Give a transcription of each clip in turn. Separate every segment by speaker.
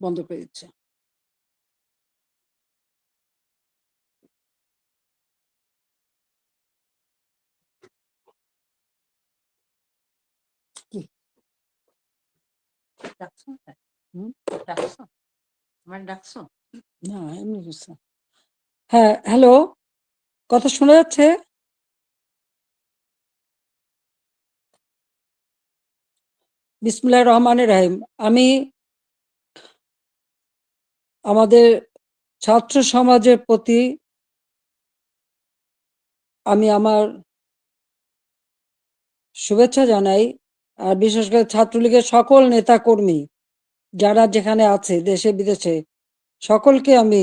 Speaker 1: বন্ধ করে দিচ্ছে। কি ডাকছো? ডাকছো? আমার ডাকছো? না, এমনি কিছু। হ্যাঁ, হ্যালো, কথা শোনা যাচ্ছে? বিসমিল্লাহির রহমানির রহিম। আমি আমাদের ছাত্র সমাজের প্রতি আমি আমার শুভেচ্ছা জানাই। আর বিশেষ করে ছাত্রলীগের সকল নেতাকর্মী যারা যেখানে আছে দেশে বিদেশে, সকলকে আমি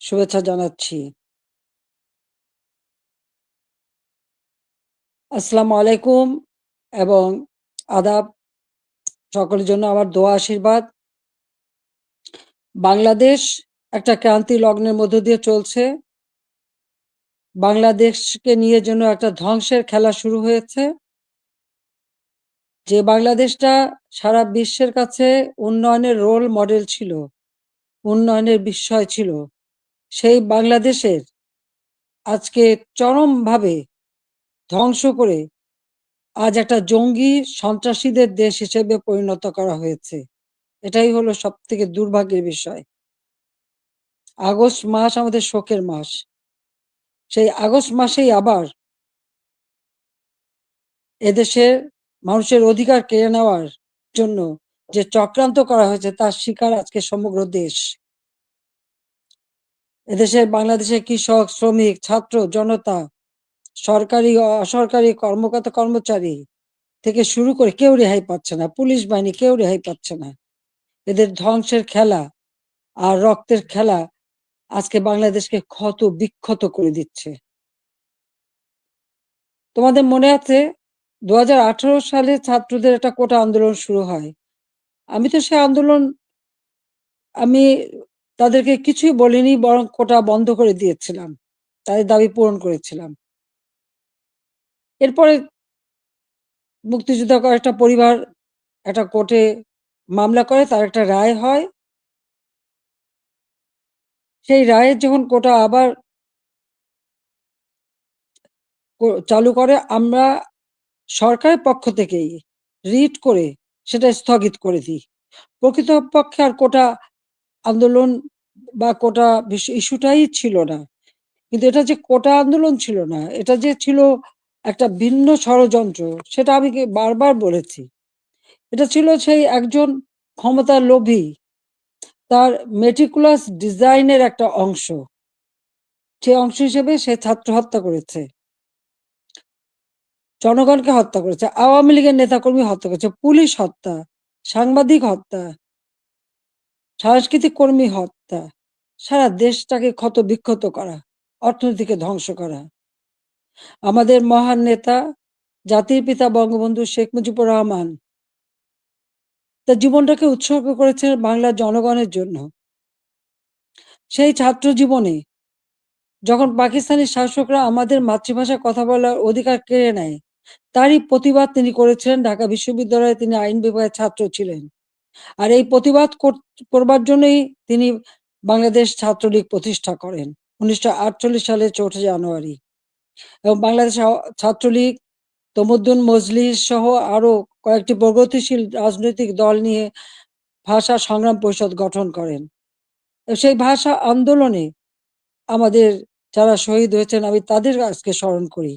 Speaker 1: শুভেচ্ছা জানাচ্ছি। আসসালামু আলাইকুম এবং আদাব। সকলের জন্য আমার দোয়া আশীর্বাদ। বাংলাদেশ একটা ক্রান্তি লগ্নের মধ্য দিয়ে চলছে। বাংলাদেশকে নিয়ে যেন একটা ধ্বংসের খেলা শুরু হয়েছে। যে বাংলাদেশটা সারা বিশ্বের কাছে উন্নয়নের রোল মডেল ছিল, উন্নয়নের বিস্ময় ছিল, সেই বাংলাদেশের আজকে চরমভাবে ধ্বংস করে আজ একটা জঙ্গি সন্ত্রাসীদের দেশ হিসেবে পরিণত করা হয়েছে। এটাই হলো সব থেকে দুর্ভাগ্যের বিষয়। আগস্ট মাস আমাদের শোকের মাস। সেই আগস্ট মাসেই আবার এদেশের মানুষের অধিকার কেড়ে নেওয়ার জন্য যে চক্রান্ত করা হয়েছে তার শিকার আজকে সমগ্র দেশ। এদেশের বাংলাদেশের কৃষক, শ্রমিক, ছাত্র, জনতা, সরকারি ও অসরকারি কর্মকর্তা কর্মচারী থেকে শুরু করে কেউ রেহাই পাচ্ছে না। পুলিশ বাহিনী কেউ রেহাই পাচ্ছে না। এদের ধ্বংসের খেলা আর রক্তের খেলা আজকে বাংলাদেশকে ক্ষত বিক্ষত করে দিচ্ছে। তোমাদের মনে আছে ২০১৮ সালে ছাত্রদের একটা কোটা আন্দোলন শুরু হয়। আমি তো সে আন্দোলন আমি তাদেরকে কিছুই বলিনি, বরং কোটা বন্ধ করে দিয়েছিলাম, তাদের দাবি পূরণ করেছিলাম। এরপরে মুক্তিযোদ্ধা কয়েকটা পরিবার একটা কোর্টে মামলা করে, তার একটা রায় হয়। সেই রায়ের যখন কোটা আবার চালু করে, আমরা সরকারের পক্ষ থেকেই রিট করে সেটা স্থগিত করে দিই। প্রকৃতপক্ষে আর কোটা আন্দোলন বা কোটা ইস্যুটাই ছিল না। কিন্তু এটা যে কোটা আন্দোলন ছিল না, এটা যে ছিল একটা ভিন্ন ষড়যন্ত্র, সেটা আমি বারবার বলেছি। এটা ছিল সেই একজন ক্ষমতার লোভী, তার মেটিকুলাস ডিজাইনের একটা অংশ। সে অংশ হিসেবে সে ছাত্র হত্যা করেছে, জনগণকে হত্যা করেছে, আওয়ামী লীগের নেতাকর্মী হত্যা করেছে, পুলিশ হত্যা, সাংবাদিক হত্যা, সাংস্কৃতিক কর্মী হত্যা, সারা দেশটাকে ক্ষত বিক্ষত করা, অর্থনীতিকে ধ্বংস করা। আমাদের মহান নেতা জাতির পিতা বঙ্গবন্ধু শেখ মুজিবুর রহমান তার জীবনটাকে উৎসর্গ করেছেন বাংলার জনগণের জন্য। সেই ছাত্র জীবনে যখন পাকিস্তানি শাসকরা আমাদের মাতৃভাষায় কথা বলার অধিকার কেড়ে নেয়, তারই প্রতিবাদ তিনি করেছিলেন। ঢাকা বিশ্ববিদ্যালয়ে তিনি আইন বিভাগের ছাত্র ছিলেন। আর এই প্রতিবাদ করবার জন্যই তিনি বাংলাদেশ ছাত্রলীগ প্রতিষ্ঠা করেন ১৯৪৮ সালের ৪ঠা জানুয়ারি। এবং বাংলাদেশ ছাত্রলীগ তমুদ্দুন মজলিস সহ আরো কয়েকটি প্রগতিশীল রাজনৈতিক দল নিয়ে ভাষা সংগ্রাম পরিষদ গঠন করেন। সেই ভাষা আন্দোলনে আমাদের যারা শহীদ হয়েছেন, আমি তাদের আজকে স্মরণ করি।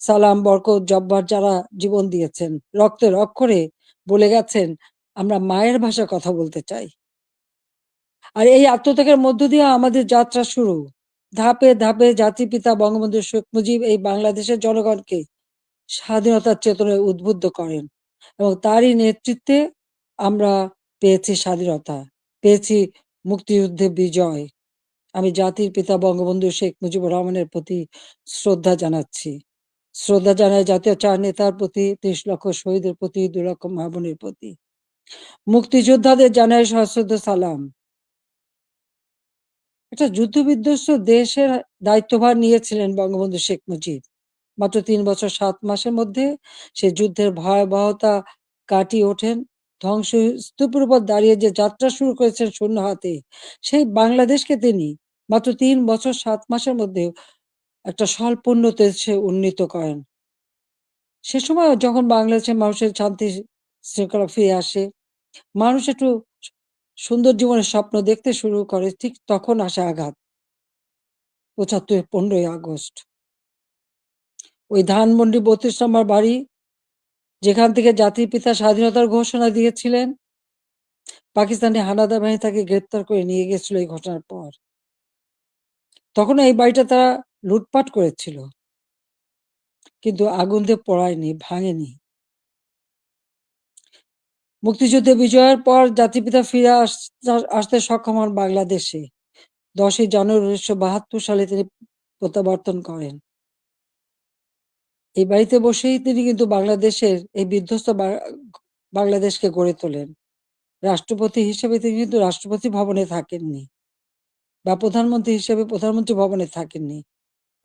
Speaker 1: সালাম, বরকত, জব্বার যারা জীবন দিয়েছেন, রক্তের অক্ষরে বলে গেছেন, আমরা মায়ের ভাষায় কথা বলতে চাই। আর এই আত্মত্যাগের মধ্য দিয়ে আমাদের যাত্রা শুরু। ধাপে ধাপে জাতিপিতা বঙ্গবন্ধু শেখ মুজিব এই বাংলাদেশের জনগণকে স্বাধীনতার চেতনায় উদ্বুদ্ধ করেন এবং তারই নেতৃত্বে আমরা পেয়েছি স্বাধীনতা, পেয়েছি মুক্তিযুদ্ধে বিজয়। আমি জাতির পিতা বঙ্গবন্ধু শেখ মুজিবুর রহমানের প্রতি শ্রদ্ধা জানাচ্ছি। শ্রদ্ধা জানাই জাতীয় চার নেতার প্রতি, ৩০ লক্ষ শহীদের প্রতি, ২ লক্ষ মা বোনের প্রতি। মুক্তিযোদ্ধাদের জানাই সশ্রদ্ধ সালাম। একটা যুদ্ধবিধ্বস্ত দেশের দায়িত্বভার নিয়েছিলেন বঙ্গবন্ধু শেখ মুজিব। মাত্র ৩ বছর ৭ মাসের মধ্যে সে যুদ্ধের ভয়াবহতা কাটিয়ে ওঠেন। ধ্বংসস্তূপের উপর দাঁড়িয়ে যে যাত্রা শুরু করেছেন শূন্য হাতে, সেই বাংলাদেশকে তিনি মাত্র ৩ বছর ৭ মাসের মধ্যে একটা স্বল্পোন্নত দেশে উন্নীত করেন। সে সময় যখন বাংলাদেশের মানুষের শান্তি শৃঙ্খলা ফিরে আসে, মানুষ একটু সুন্দর জীবনের স্বপ্ন দেখতে শুরু করে, ঠিক তখন আসে আঘাত। ৭৫ ১৫ই আগস্ট। ওই ধানমন্ডি ৩২ নম্বর বাড়ি, যেখান থেকে জাতির পিতা স্বাধীনতার ঘোষণা দিয়েছিলেন, পাকিস্তানি হানাদার বাহিনী তাকে গ্রেপ্তার করে নিয়ে গেছিল এই ঘটনার পর। তখন এই বাড়িটা তারা লুটপাট করেছিল, কিন্তু আগুন দিয়ে পোড়ায়নি, ভাঙেনি। মুক্তিযুদ্ধে বিজয়ের পর জাতিপিতা ফিরে আসতে সক্ষম হন বাংলাদেশে। ১০ই জানুয়ারি ১৯৭২ সালে তিনি প্রত্যাবর্তন করেন। এই বাড়িতে বসেই তিনি কিন্তু বাংলাদেশের এই বিধ্বস্ত বাংলাদেশকে গড়ে তোলেন। রাষ্ট্রপতি হিসেবে তিনি কিন্তু রাষ্ট্রপতি ভবনে থাকেননি, বা প্রধানমন্ত্রী হিসেবে প্রধানমন্ত্রী ভবনে থাকেননি।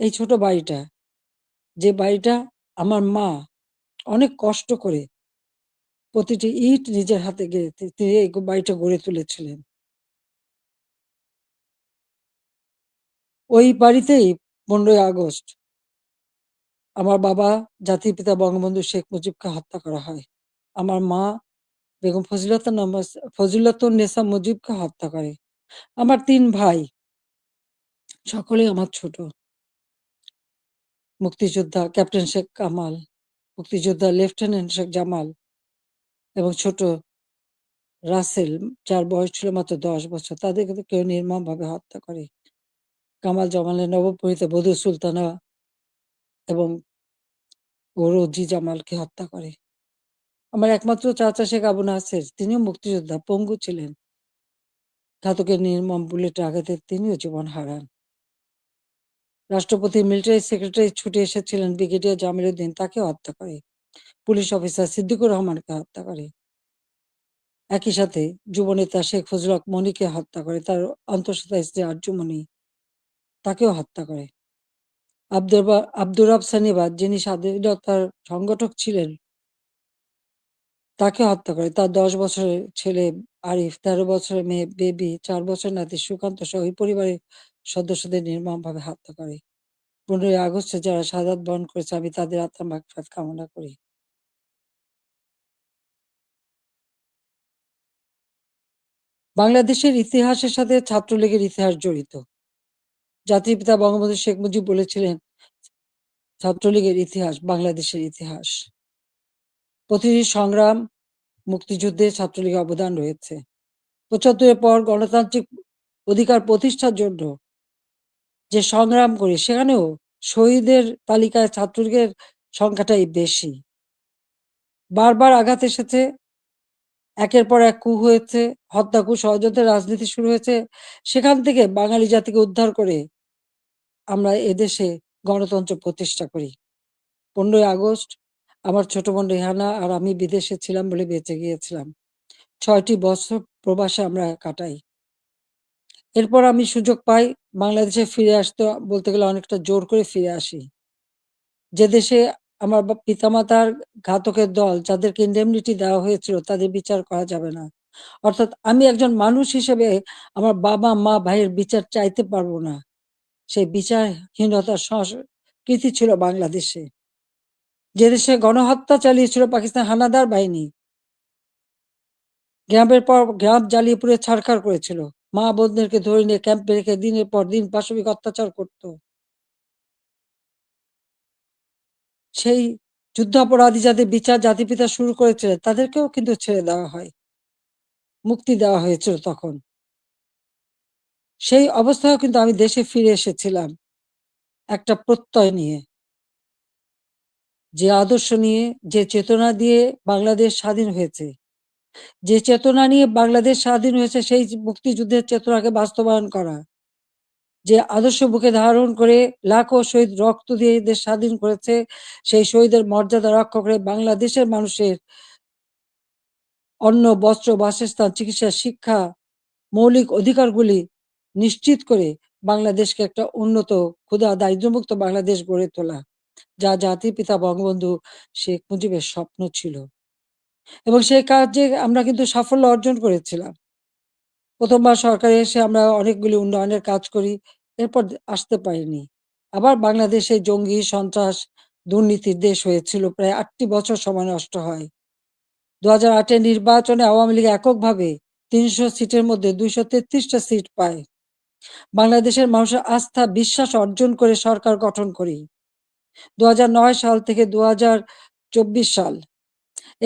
Speaker 1: এই ছোট বাড়িটা, যে বাড়িটা আমার মা অনেক কষ্ট করে প্রতিটি ইট নিজের হাতে গেড়ে তিনি এই বাড়িটা গড়ে তুলেছিলেন। ওই বাড়িতেই ১৫ই আগস্ট আমার বাবা জাতির পিতা বঙ্গবন্ধু শেখ মুজিবকে হত্যা করা হয়। আমার মা বেগম ফজিলাতুন্নেছা মুজিবকে হত্যা করে। আমার ৩ ভাই, সকলেই আমার ছোট। মুক্তিযোদ্ধা ক্যাপ্টেন শেখ কামাল, মুক্তিযোদ্ধা লেফটেন্যান্ট শেখ জামাল এবং ছোট রাসেল, যার বয়স ছিল মাত্র ১০ বছর। তাদেরকে তো কেউ নির্মমভাবে হত্যা করে। কামাল জামালের নবপরিণীতা বধূ সুলতানা এবং রোজি জামালকে হত্যা করে। আমার একমাত্র চাচা শেখ আবু নাসের, তিনিও মুক্তিযোদ্ধা, পঙ্গু ছিলেন। ঘাতকের নির্মম বুলেটের আঘাতে তিনিও জীবন হারান। রাষ্ট্রপতি মিলিটারি সেক্রেটারি ছুটে এসেছিলেন ব্রিগেডিয়ার জামিল উদ্দিন, তাকেও হত্যা করে। পুলিশ অফিসার সিদ্দিকুর রহমানকে হত্যা করে। একই সাথে যুবনেতা শেখ ফজলুল হক মনিকে হত্যা করে, তার অন্তঃসত্ত্বা স্ত্রী আরজুমনি, তাকেও হত্যা করে। আব্দুর রব সানিবাদ, যিনি স্বাধীনতার সংগঠক ছিলেন, তাকে হত্যা করে। তার ১০ বছরের ছেলে আরিফ, ১৩ বছরের মেয়ে বেবি, ৪ বছরের নাতি সুকান্ত সহ ওই পরিবারের সদস্যদের নির্মমভাবে হত্যা করে। ১৫ই আগস্টে যারা শাহাদাত বরণ করেছে, আমি তাদের আত্মার মাগফিরাত কামনা করি। বাংলাদেশের ইতিহাসের সাথে ছাত্রলীগের ইতিহাস জড়িত। জাতির পিতা বঙ্গবন্ধু শেখ মুজিব বলেছিলেন, ছাত্রলীগের ইতিহাস বাংলাদেশের ইতিহাস। প্রতিটি সংগ্রাম, মুক্তিযুদ্ধে ছাত্রলীগের অবদান রয়েছে। ৭৫-এর পর গণতান্ত্রিক অধিকার প্রতিষ্ঠার জন্য যে সংগ্রাম করি, সেখানেও শহীদের তালিকায় ছাত্রলীগের সংখ্যাটাই বেশি। বারবার আঘাত এসেছে, একের পর এক কূ হয়েছে, হত্যা, কূ, ষড়যন্ত্রের রাজনীতি শুরু হয়েছে। সেখান থেকে বাঙালি জাতিকে উদ্ধার করে আমরা এদেশে গণতন্ত্র প্রতিষ্ঠা করি। ১৫ই আগস্ট আমার ছোট বোন রেহানা আর আমি বিদেশে ছিলাম বলে বেঁচে গিয়েছিলাম। ৬টি বছর প্রবাসে আমরা কাটাই। এরপর আমি সুযোগ পাই বাংলাদেশে ফিরে আসতে, বলতে গেলে অনেকটা জোর করে ফিরে আসি। যে দেশে আমার পিতামাতার ঘাতকের দল, যাদেরকে ইন্ডেমনিটি দেওয়া হয়েছিল, তাদের বিচার করা যাবে না। অর্থাৎ আমি একজন মানুষ হিসেবে আমার বাবা, মা, ভাইয়ের বিচার চাইতে পারবো না। সেই বিচারহীনতার সংস্কৃতি ছিল বাংলাদেশে। যে দেশে গণহত্যা চালিয়েছিল পাকিস্তান হানাদার বাহিনী, গ্রামের পর গ্রাম জ্বালিয়ে পুড়ে ছারখার করেছিল। মা বোনদেরকে ধরে নিয়ে ক্যাম্পে রেখে দিনের পর দিন পাশবিক অত্যাচার করত। সেই যুদ্ধাপরাধী যাদের বিচার জাতিপিতা শুরু করেছিলেন, তাদেরকেও কিন্তু ছেড়ে দেওয়া হয়, মুক্তি দেওয়া হয়েছিল তখন। সেই অবস্থায়ও কিন্তু আমি দেশে ফিরে এসেছিলাম একটা প্রত্যয় নিয়ে, যে আদর্শ নিয়ে, যে চেতনা দিয়ে বাংলাদেশ স্বাধীন হয়েছে। যে চেতনা নিয়ে বাংলাদেশ স্বাধীন হয়েছে, সেই মুক্তিযুদ্ধের চেতনাকে বাস্তবায়ন করা। যে আদর্শ বুকে ধারণ করে লাখো শহীদ রক্ত দিয়ে দেশ স্বাধীন করেছে, সেই শহীদের মর্যাদা রক্ষা করে বাংলাদেশের মানুষের অন্ন, বস্ত্র, বাসস্থান, চিকিৎসা, শিক্ষা, মৌলিক অধিকারগুলি নিশ্চিত করে বাংলাদেশকে একটা উন্নত, ক্ষুধা দারিদ্র্যমুক্ত বাংলাদেশ গড়ে তোলা, যা জাতির পিতা বঙ্গবন্ধু শেখ মুজিবের স্বপ্ন ছিল। এবং সেই কাজে আমরা কিন্তু সাফল্য অর্জন করেছিলাম। প্রথমবার সরকারে এসে আমরা অনেকগুলি উন্নয়নের কাজ করি, এরপর আসতে পারিনি। আবার বাংলাদেশে জঙ্গি, সন্ত্রাস, দুর্নীতির দেশ হয়েছিল, প্রায় ৮টি বছর সময় নষ্ট হয়। ২০০৮-এর নির্বাচনে আওয়ামী লীগ এককভাবে ৩০০ সিটের মধ্যে ২৩৩টা সিট পায়। বাংলাদেশের মানুষের আস্থা, বিশ্বাস অর্জন করে সরকার গঠন করি। ২০০৯ সাল থেকে ২০২৪ সাল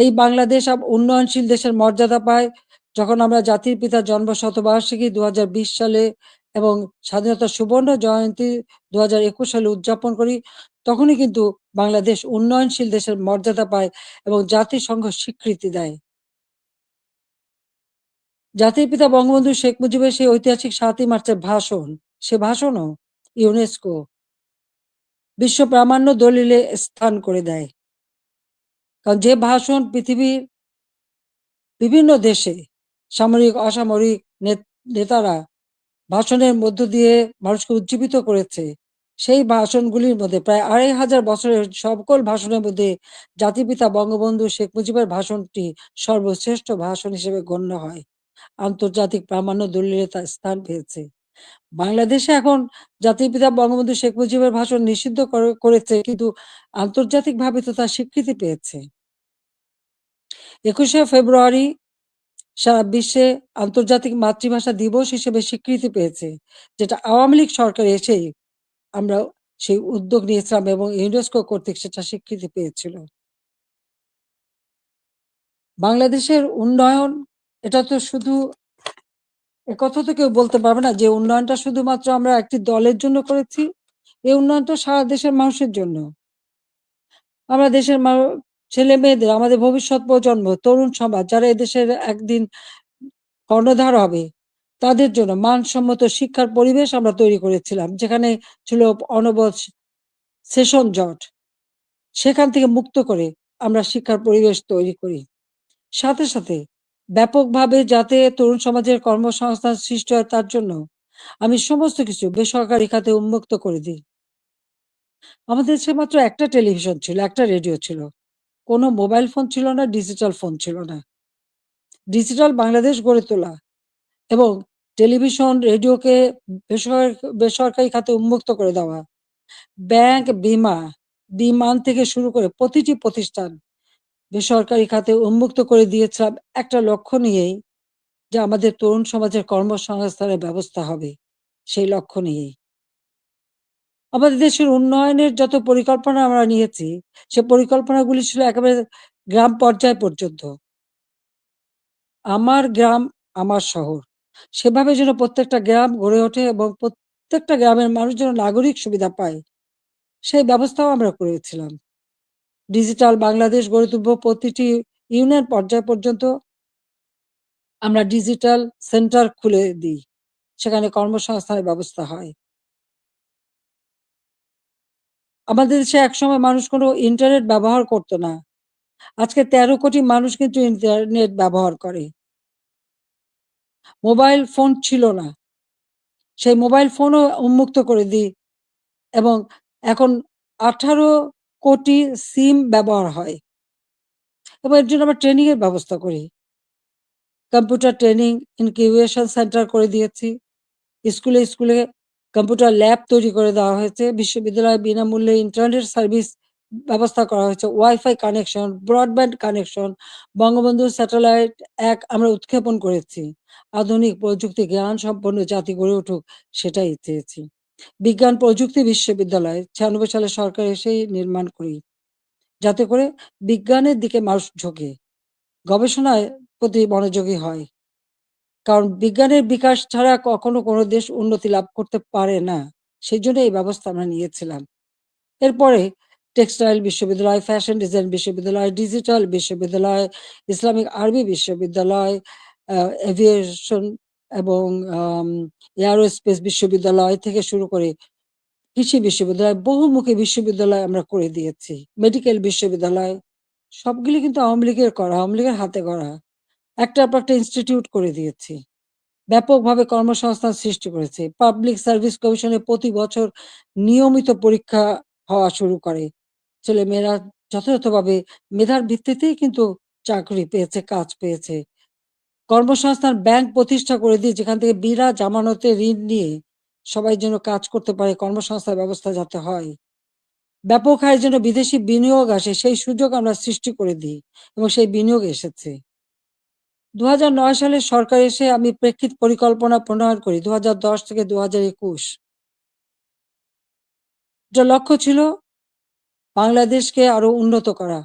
Speaker 1: এই বাংলাদেশ উন্নয়নশীল দেশের মর্যাদা পায়, যখন আমরা জাতির পিতার জন্ম শতবার্ষিকী ২০২০ সালে এবং স্বাধীনতার সুবর্ণ জয়ন্তী ২০২১ সালে উদযাপন করি, তখনই কিন্তু বাংলাদেশ উন্নয়নশীল দেশের মর্যাদা পায় এবং জাতিসংঘ স্বীকৃতি দেয়। জাতির পিতা বঙ্গবন্ধু শেখ মুজিবের সেই ঐতিহাসিক ৭ই মার্চের ভাষণ, সে ভাষণও ইউনেস্কো বিশ্ব প্রামাণ্য দলিলে স্থান করে দেয়। কারণ যে ভাষণ পৃথিবীর বিভিন্ন দেশে সামরিক, অসামরিক নেতারা ভাষণের মধ্য দিয়ে মানুষকে উজ্জীবিত করেছে, সেই ভাষণগুলির মধ্যে প্রায় ২৫০০ বছরের সকল ভাষণের মধ্যে জাতিপিতা বঙ্গবন্ধু শেখ মুজিবের ভাষণটি সর্বশ্রেষ্ঠ ভাষণ হিসেবে গণ্য হয়। আন্তর্জাতিক প্রামাণ্য দলিলে তার স্থান পেয়েছে। বাংলাদেশে এখন জাতির পিতা বঙ্গবন্ধু শেখ মুজিবের ভাষণ নিষিদ্ধ করেছে, কিন্তু আন্তর্জাতিকভাবে তো তার স্বীকৃতি পেয়েছে। ২১শে ফেব্রুয়ারি সারা বিশ্বে আন্তর্জাতিক মাতৃভাষা দিবস হিসেবে স্বীকৃতি পেয়েছে, যেটা আওয়ামী লীগ সরকার এসেই আমরা সেই উদ্যোগ নিয়েছিলাম এবং ইউনেস্কো কর্তৃক সেটা স্বীকৃতি পেয়েছিল। বাংলাদেশের উন্নয়ন, এটা তো শুধু, একথা তো কেউ বলতে পারবে না যে উন্নয়নটা শুধুমাত্র আমরা একটি দলের জন্য করেছি। এই উন্নয়নটা সারা দেশের মানুষের জন্য। আমরা দেশের ছেলে মেয়েদের, আমাদের ভবিষ্যৎ প্রজন্ম, তরুণ সমাজ, যারা এদেশের একদিন কর্ণধার হবে, তাদের জন্য মানসম্মত শিক্ষার পরিবেশ আমরা তৈরি করেছিলাম, যেখানে ছিল অনবরত সেশন জট। সেখান থেকে মুক্ত করে আমরা শিক্ষার পরিবেশ তৈরি করি। সাথে, সাথে ব্যাপকভাবে যাতে তরুণ সমাজের কর্মসংস্থান সৃষ্টি হয় তার জন্য আমি সমস্ত কিছু বেসরকারি খাতে উন্মুক্ত করে দিই। আমাদের দেশে মাত্র একটা টেলিভিশন ছিল, একটা রেডিও ছিল। কোনো মোবাইল ফোন ছিল না, ডিজিটাল ফোন ছিল না। ডিজিটাল বাংলাদেশ গড়ে তোলা এবং টেলিভিশন, রেডিওকে বেসরকারি খাতে উন্মুক্ত করে দেওয়া। ব্যাংক, বিমান থেকে শুরু করে প্রতিটি প্রতিষ্ঠান বেসরকারি খাতে উন্মুক্ত করে দিয়েছিলাম একটা লক্ষ্য নিয়েই, যে আমাদের তরুণ সমাজের কর্মসংস্থানের ব্যবস্থা হবে, সেই লক্ষ্য নিয়েই। আমাদের দেশের উন্নয়নের যত পরিকল্পনা আমরা নিয়েছি, সে পরিকল্পনাগুলি ছিল একেবারে গ্রাম পর্যায় পর্যন্ত। আমার গ্রাম, আমার শহর। সেভাবে যেন প্রত্যেকটা গ্রাম গড়ে ওঠে এবং প্রত্যেকটা গ্রামের মানুষ যেন নাগরিক সুবিধা পায়, সেই ব্যবস্থাও আমরা করেছিলাম। ডিজিটাল বাংলাদেশ গড়ে তুলব, প্রতিটি ইউনিয়ন পর্যায় পর্যন্ত আমরা ডিজিটাল সেন্টার খুলে দিই। সেখানে কর্মসংস্থানের ব্যবস্থা হয়। আমাদের দেশে একসময় মানুষ কোনো ইন্টারনেট ব্যবহার করত না। আজকে ১৩ কোটি মানুষ কিন্তু ইন্টারনেট ব্যবহার করে। মোবাইল ফোন ছিল না। সেই মোবাইল ফোনও উন্মুক্ত করে দিই এবং এখন ১৮ কোটি সিম ব্যবহার হয় এবং এর জন্য আমরা ট্রেনিং এর ব্যবস্থা করি। কম্পিউটার ট্রেনিং ইনকিউবেশন সেন্টার করে দিয়েছি। স্কুলে কম্পিউটার ল্যাব তৈরি করে দেওয়া হয়েছে। বিশ্ববিদ্যালয়ে বিনামূল্যে ইন্টারনেট সার্ভিস ব্যবস্থা করা হয়েছে। Wifi connection, broadband connection, Bangabandhu satellite ১ আমরা উৎক্ষেপণ করেছি। আধুনিক প্রযুক্তি জ্ঞান সম্পন্ন জাতি গড়ে উঠুক, সেটাই চেয়েছি। বিজ্ঞান প্রযুক্তি বিশ্ববিদ্যালয় ৯৬ সালে সরকার এসেই নির্মাণ করি। যাতে করে বিজ্ঞানের দিকে মানুষ ঝোঁকে, গবেষণায় প্রতি মনোযোগী হয়। কারণ বিজ্ঞানের বিকাশ ছাড়া কখনো কোনো দেশ উন্নতি লাভ করতে পারে না। সেজন্য এই ব্যবস্থা আমরা নিয়েছিলাম। এরপরে টেক্সটাইল বিশ্ববিদ্যালয়, ফ্যাশন ডিজাইন বিশ্ববিদ্যালয়, ডিজিটাল বিশ্ববিদ্যালয়, ইসলামিক আরবি বিশ্ববিদ্যালয়, এভিয়েশন এবং আম এয়ারোস্পেস বিশ্ববিদ্যালয় থেকে শুরু করে কৃষি বিশ্ববিদ্যালয়, বহুমুখী বিশ্ববিদ্যালয় আমরা করে দিয়েছি। মেডিকেল বিশ্ববিদ্যালয়, সবগুলি কিন্তু আওয়ামী লীগের করা, আওয়ামী লীগের হাতে গড়া। একটার পর একটা ইনস্টিটিউট করে দিয়েছি। ব্যাপকভাবে কর্মসংস্থান সৃষ্টি করেছে। পাবলিক সার্ভিস কমিশনে প্রতি বছর নিয়মিত পরীক্ষা হওয়া শুরু করে। ছেলেমেয়েরা যথাযথভাবে মেধার ভিত্তিতেই কিন্তু চাকরি পেয়েছে, কাজ পেয়েছে। কর্মসংস্থান ব্যাংক প্রতিষ্ঠা করে দিয়ে যেখান থেকে বিনা জামানতে ঋণ নিয়ে সবাই যেন কাজ করতে পারে, কর্মসংস্থান ব্যবস্থা যাতে হয়। ব্যাপক হারে যেন বিদেশি বিনিয়োগ আসে, সেই সুযোগ আমরা সৃষ্টি করে দিই এবং সেই বিনিয়োগ এসেছে। ২০০৯ সালে সরকার এসে আমি প্রেক্ষিত পরিকল্পনা প্রণয়ন করি ২০১০ থেকে ২০২১। এটার লক্ষ্য ছিল বাংলাদেশকে আরো উন্নত করা,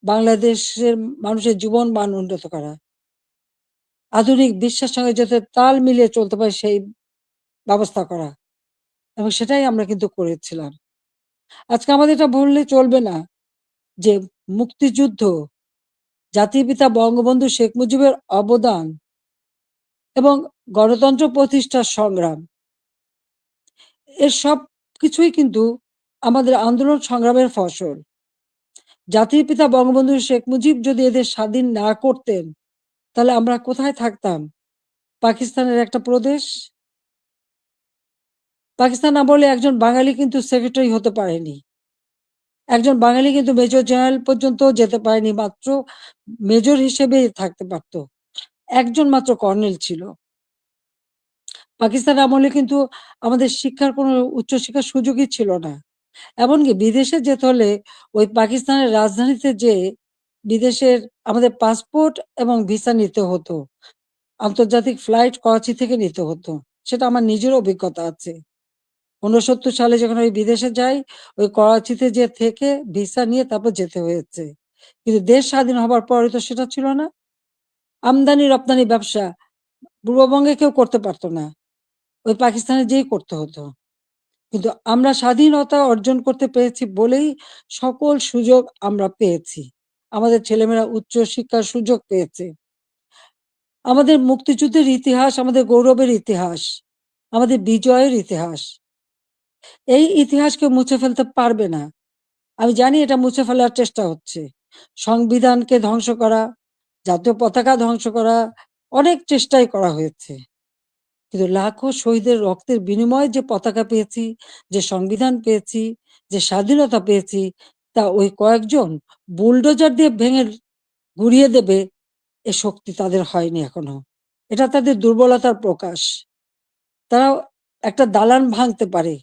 Speaker 1: বাংলাদেশের মানুষের জীবন মান উন্নত করা, আধুনিক বিশ্বের সঙ্গে যাতে তাল মিলিয়ে চলতে পারে সেই ব্যবস্থা করা এবং সেটাই আমরা কিন্তু করেছিলাম। আজকে আমাদের এটা বললে চলবে না যে মুক্তিযুদ্ধ, জাতির পিতা বঙ্গবন্ধু শেখ মুজিবের অবদান এবং গণতন্ত্র প্রতিষ্ঠার সংগ্রাম, এর সবকিছুই কিন্তু আমাদের আন্দোলন সংগ্রামের ফসল। জাতির পিতা বঙ্গবন্ধু শেখ মুজিব যদি এদের স্বাধীন না করতেন, তাহলে আমরা কোথায় থাকতাম? পাকিস্তানের একটা প্রদেশ। পাকিস্তান আমলে একজন বাঙালি কিন্তু সেক্রেটারি হতে পারেনি। একজন বাঙালি কিন্তু মেজর জেনারেল পর্যন্তও যেতে পারেনি, মাত্র মেজর হিসেবেই থাকতে পারত। একজন মাত্র কর্নেল ছিল। পাকিস্তান আমলে কিন্তু আমাদের শিক্ষার কোনো উচ্চশিক্ষার সুযোগই ছিল না। এমনকি বিদেশে যেতে হলে ওই পাকিস্তানের রাজধানীতে যেয়ে বিদেশের আমাদের পাসপোর্ট এবং ভিসা নিতে হতো। আন্তর্জাতিক ফ্লাইট করাচি থেকে নিতে হতো। সেটা আমার নিজের অভিজ্ঞতা আছে। ৬৯ সালে যখন আমি বিদেশে যাই, ওই করাচিতে যেয়ে থেকে ভিসা নিয়ে তারপর যেতে হয়েছে। কিন্তু দেশ স্বাধীন হবার পরে তো সেটা ছিল না। আমদানি-রপ্তানি ব্যবসা পূর্ববঙ্গে কেউ করতে পারত না। ওই পাকিস্তানে যেয়েই করতে হতো। কিন্তু আমরা স্বাধীনতা অর্জন করতে পেরেছি বলেই সকল সুযোগ আমরা পেয়েছি। আমাদের ছেলেমেয়েরা উচ্চ শিক্ষার সুযোগ পেয়েছে। আমাদের মুক্তিযুদ্ধের ইতিহাস, আমাদের গৌরবের ইতিহাস, আমাদের বিজয়ের ইতিহাস। এই ইতিহাস কেউ মুছে ফেলতে পারবে না। আমি জানি এটা মুছে ফেলার চেষ্টা হচ্ছে। সংবিধানকে ধ্বংস করা, জাতীয় পতাকা ধ্বংস করা, অনেক চেষ্টাই করা হয়েছে। কিন্তু লাখো শহীদের রক্তের বিনিময়ে যে পতাকা পেয়েছি, যে সংবিধান পেয়েছি, যে স্বাধীনতা পেয়েছি, তা ওই কয়েকজন বুলডোজার দিয়ে ভেঙে গুঁড়িয়ে দেবে এ শক্তি তাদের হয়নি এখনো। এটা তাদের দুর্বলতার প্রকাশ। তারা একটা দালান ভাঙতে পারে,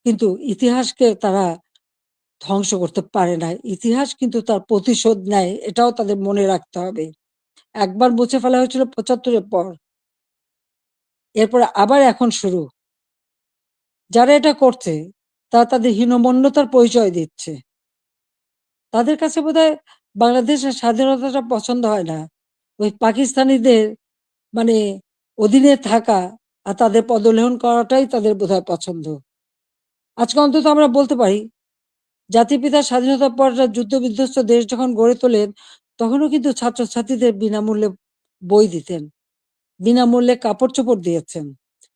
Speaker 1: কিন্তু ইতিহাসকে তারা ধ্বংস করতে পারে না। ইতিহাস কিন্তু তার প্রতিশোধ নেয়, এটাও তাদের মনে রাখতে হবে। একবার মুছে ফেলা হয়েছিল ৭৫ এর পর, এরপরে আবার এখন শুরু। যারা এটা করছে তারা তাদের হীনমন্যতার পরিচয় দিচ্ছে। তাদের কাছে বোধহয় বাংলাদেশের স্বাধীনতাটা পছন্দ হয় না, ওই পাকিস্তানিদের মানে অধীনে থাকা আর তাদের পদলেহন করাটাই তাদের বোধহয় পছন্দ। আজকে অন্তত আমরা বলতে পারি, জাতির পিতা স্বাধীনতার পর যুদ্ধ বিধ্বস্ত দেশ যখন গড়ে তোলেন, তখনও কিন্তু ছাত্রছাত্রীদের বিনামূল্যে বই দিতেন, বিনামূল্যে কাপড় চোপড় দিয়েছেন,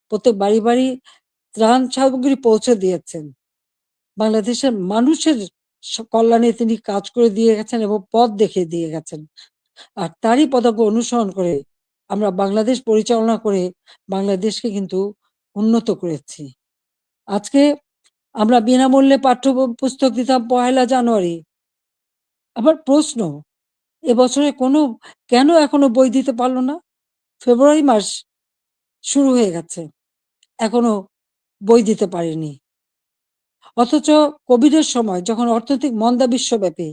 Speaker 1: প্রত্যেক বাড়ি বাড়ি ত্রাণ সামগ্রী পৌঁছে দিয়েছেন। বাংলাদেশের মানুষের কল্যাণে তিনি কাজ করে দিয়ে গেছেন এবং পথ দেখিয়ে দিয়ে গেছেন। আর তারই পদাঙ্ক অনুসরণ করে আমরা বাংলাদেশ পরিচালনা করে বাংলাদেশকে কিন্তু উন্নত করেছি। আজকে আমরা বিনামূল্যে পাঠ্য পুস্তক দিতাম ১লা জানুয়ারি। আবার প্রশ্ন, এবছরে কেন এখনো বই দিতে পারল না? ফেব্রুয়ারি মাস শুরু হয়ে গেছে, এখনো বই দিতে পারেনি। অথচ কোভিডের সময় যখন অর্থনৈতিক মন্দা বিশ্বব্যাপী,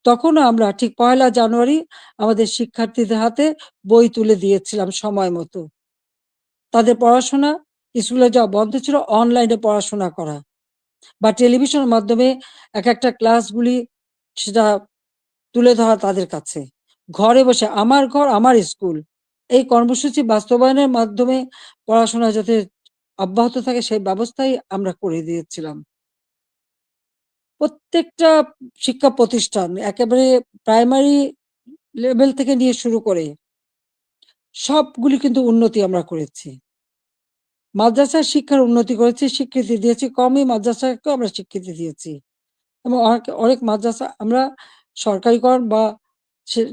Speaker 1: তখনও আমরা ঠিক ১লা জানুয়ারি আমাদের শিক্ষার্থীদের হাতে বই তুলে দিয়েছিলাম সময় মতো। তাদের পড়াশোনা, স্কুলে যাওয়া বন্ধ ছিল, অনলাইনে পড়াশোনা করা বা টেলিভিশনের মাধ্যমে একটা ক্লাসগুলি সেটা তুলে ধরা তাদের কাছে। ঘরে বসে আমার ঘর আমার স্কুল, এই কর্মসূচি বাস্তবায়নের মাধ্যমে পড়াশোনা যাতে অব্যাহত থাকে সেই ব্যবস্থাই আমরা করে দিয়েছিলাম। প্রত্যেকটা শিক্ষা প্রতিষ্ঠান একেবারে প্রাইমারি লেভেল থেকে নিয়ে শুরু করে সবগুলি কিন্তু উন্নতি আমরা করেছি। মাদ্রাসার শিক্ষার উন্নতি করেছি, স্বীকৃতি দিয়েছি, কওমি মাদ্রাসাকেও আমরা স্বীকৃতি দিয়েছি এবং অনেক অনেক মাদ্রাসা আমরা সরকারিকরণ বা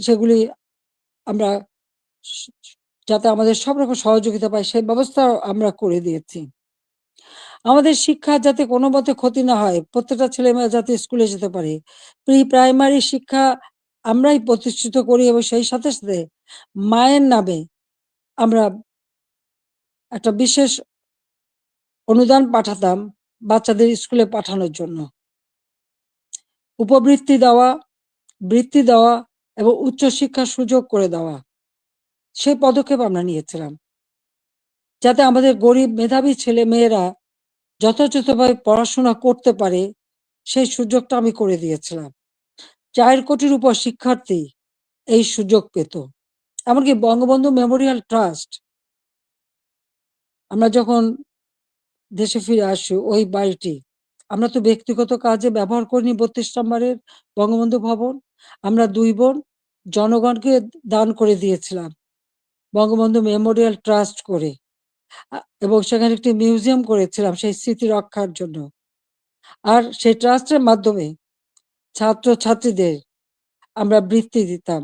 Speaker 1: সেগুলি আমরা যাতে আমাদের সব রকম সহযোগিতা পায় সেই ব্যবস্থাও আমরা করে দিয়েছি। আমাদের শিক্ষা যাতে কোনো মতে ক্ষতি না হয়, প্রত্যেকটা ছেলেমেয়ে যাতে স্কুলে যেতে পারে, প্রাইমারি শিক্ষা আমরাই প্রতিষ্ঠিত করি এবং সেই সাথে সাথে মায়ের নামে আমরা একটা বিশেষ অনুদান পাঠাতাম বাচ্চাদের স্কুলে পাঠানোর জন্য। উপবৃত্তি দেওয়া, বৃত্তি দেওয়া এবং উচ্চশিক্ষার সুযোগ করে দেওয়া, সেই পদক্ষেপ আমরা নিয়েছিলাম যাতে আমাদের গরিব মেধাবী ছেলে মেয়েরা যথাযথভাবে পড়াশোনা করতে পারে, সেই সুযোগটা আমি করে দিয়েছিলাম। ৪ কোটির উপর শিক্ষার্থী এই সুযোগ পেত। এমনকি বঙ্গবন্ধু মেমোরিয়াল ট্রাস্ট, আমরা যখন দেশে ফিরে আসি ওই বাড়িটি আমরা তো ব্যক্তিগত কাজে ব্যবহার করিনি। ৩২ নম্বরের বঙ্গবন্ধু ভবন আমরা ২ বোন জনগণকে দান করে দিয়েছিলাম বঙ্গবন্ধু মেমোরিয়াল ট্রাস্ট করে, এবং সেখানে একটি মিউজিয়াম করেছিলাম সেই স্মৃতি রক্ষার জন্য। আর সেই ট্রাস্টের মাধ্যমে ছাত্রছাত্রীদের আমরা বৃত্তি দিতাম,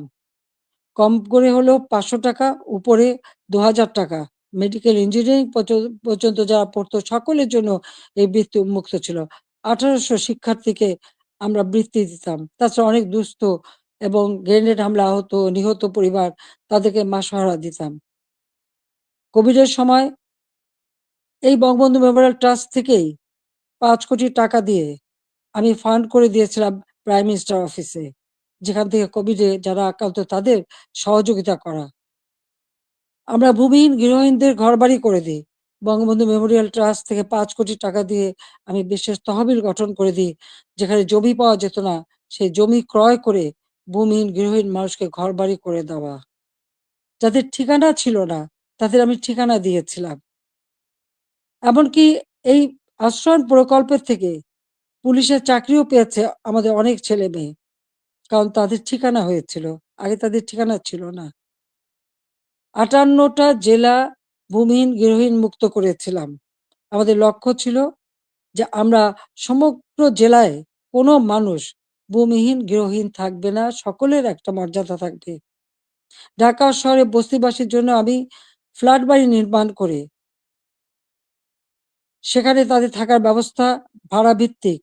Speaker 1: কম করে হলেও ৫০০ টাকা, উপরে ২,০০০ টাকা। মেডিকেল ইঞ্জিনিয়ারিং পর্যন্ত যারা পড়তো সকলের জন্য এই বৃত্তি উন্মুক্ত ছিল। ১৮০০ শিক্ষার্থীকে আমরা বৃত্তি দিতাম। তাছাড়া অনেক দুস্থ এবং গ্রেনেড হামলা আহত নিহত পরিবার, তাদেরকে মাসোহারা দিতাম। কোভিডের সময় এই বঙ্গবন্ধু মেমোরিয়াল ট্রাস্ট থেকেই ৫ কোটি টাকা দিয়ে আমি ফান্ড করে দিয়েছিলাম প্রাইম মিনিস্টার অফিসে, যেখান থেকে কোভিডে যারা আক্রান্ত তাদের সহযোগিতা করা। আমরা ভূমিহীন গৃহহীনদের ঘরবাড়ি করে দিই। বঙ্গবন্ধু মেমোরিয়াল ট্রাস্ট থেকে ৫ কোটি টাকা দিয়ে আমি বিশেষ তহবিল গঠন করে দিই, যেখানে জমি পাওয়া যেত না, সেই জমি ক্রয় করে ভূমিহীন গৃহহীন মানুষকে ঘরবাড়ি করে দেওয়া। যাদের ঠিকানা ছিল না, তাদের আমি ঠিকানা দিয়েছিলাম। এমনকি এই আশ্রয়ণ প্রকল্পের থেকে পুলিশের চাকরিও পেয়েছে আমাদের অনেক ছেলেমেয়ে। কারণ তাদের ঠিকানা হয়েছিল। আগে তাদের ঠিকানা ছিল না। 58টা জেলা ভূমিহীন গৃহহীন মুক্ত করেছিলাম। আমাদের লক্ষ্য ছিল যে আমরা সমগ্র জেলায় কোনো মানুষ ভূমিহীন গৃহহীন থাকবে না, সকলের একটা মর্যাদা থাকবে। ঢাকা শহরে বস্তিবাসীর জন্য আমি ফ্ল্যাট বাড়ি নির্মাণ করে সেখানে তাদের থাকার ব্যবস্থা ভাড়া ভিত্তিক,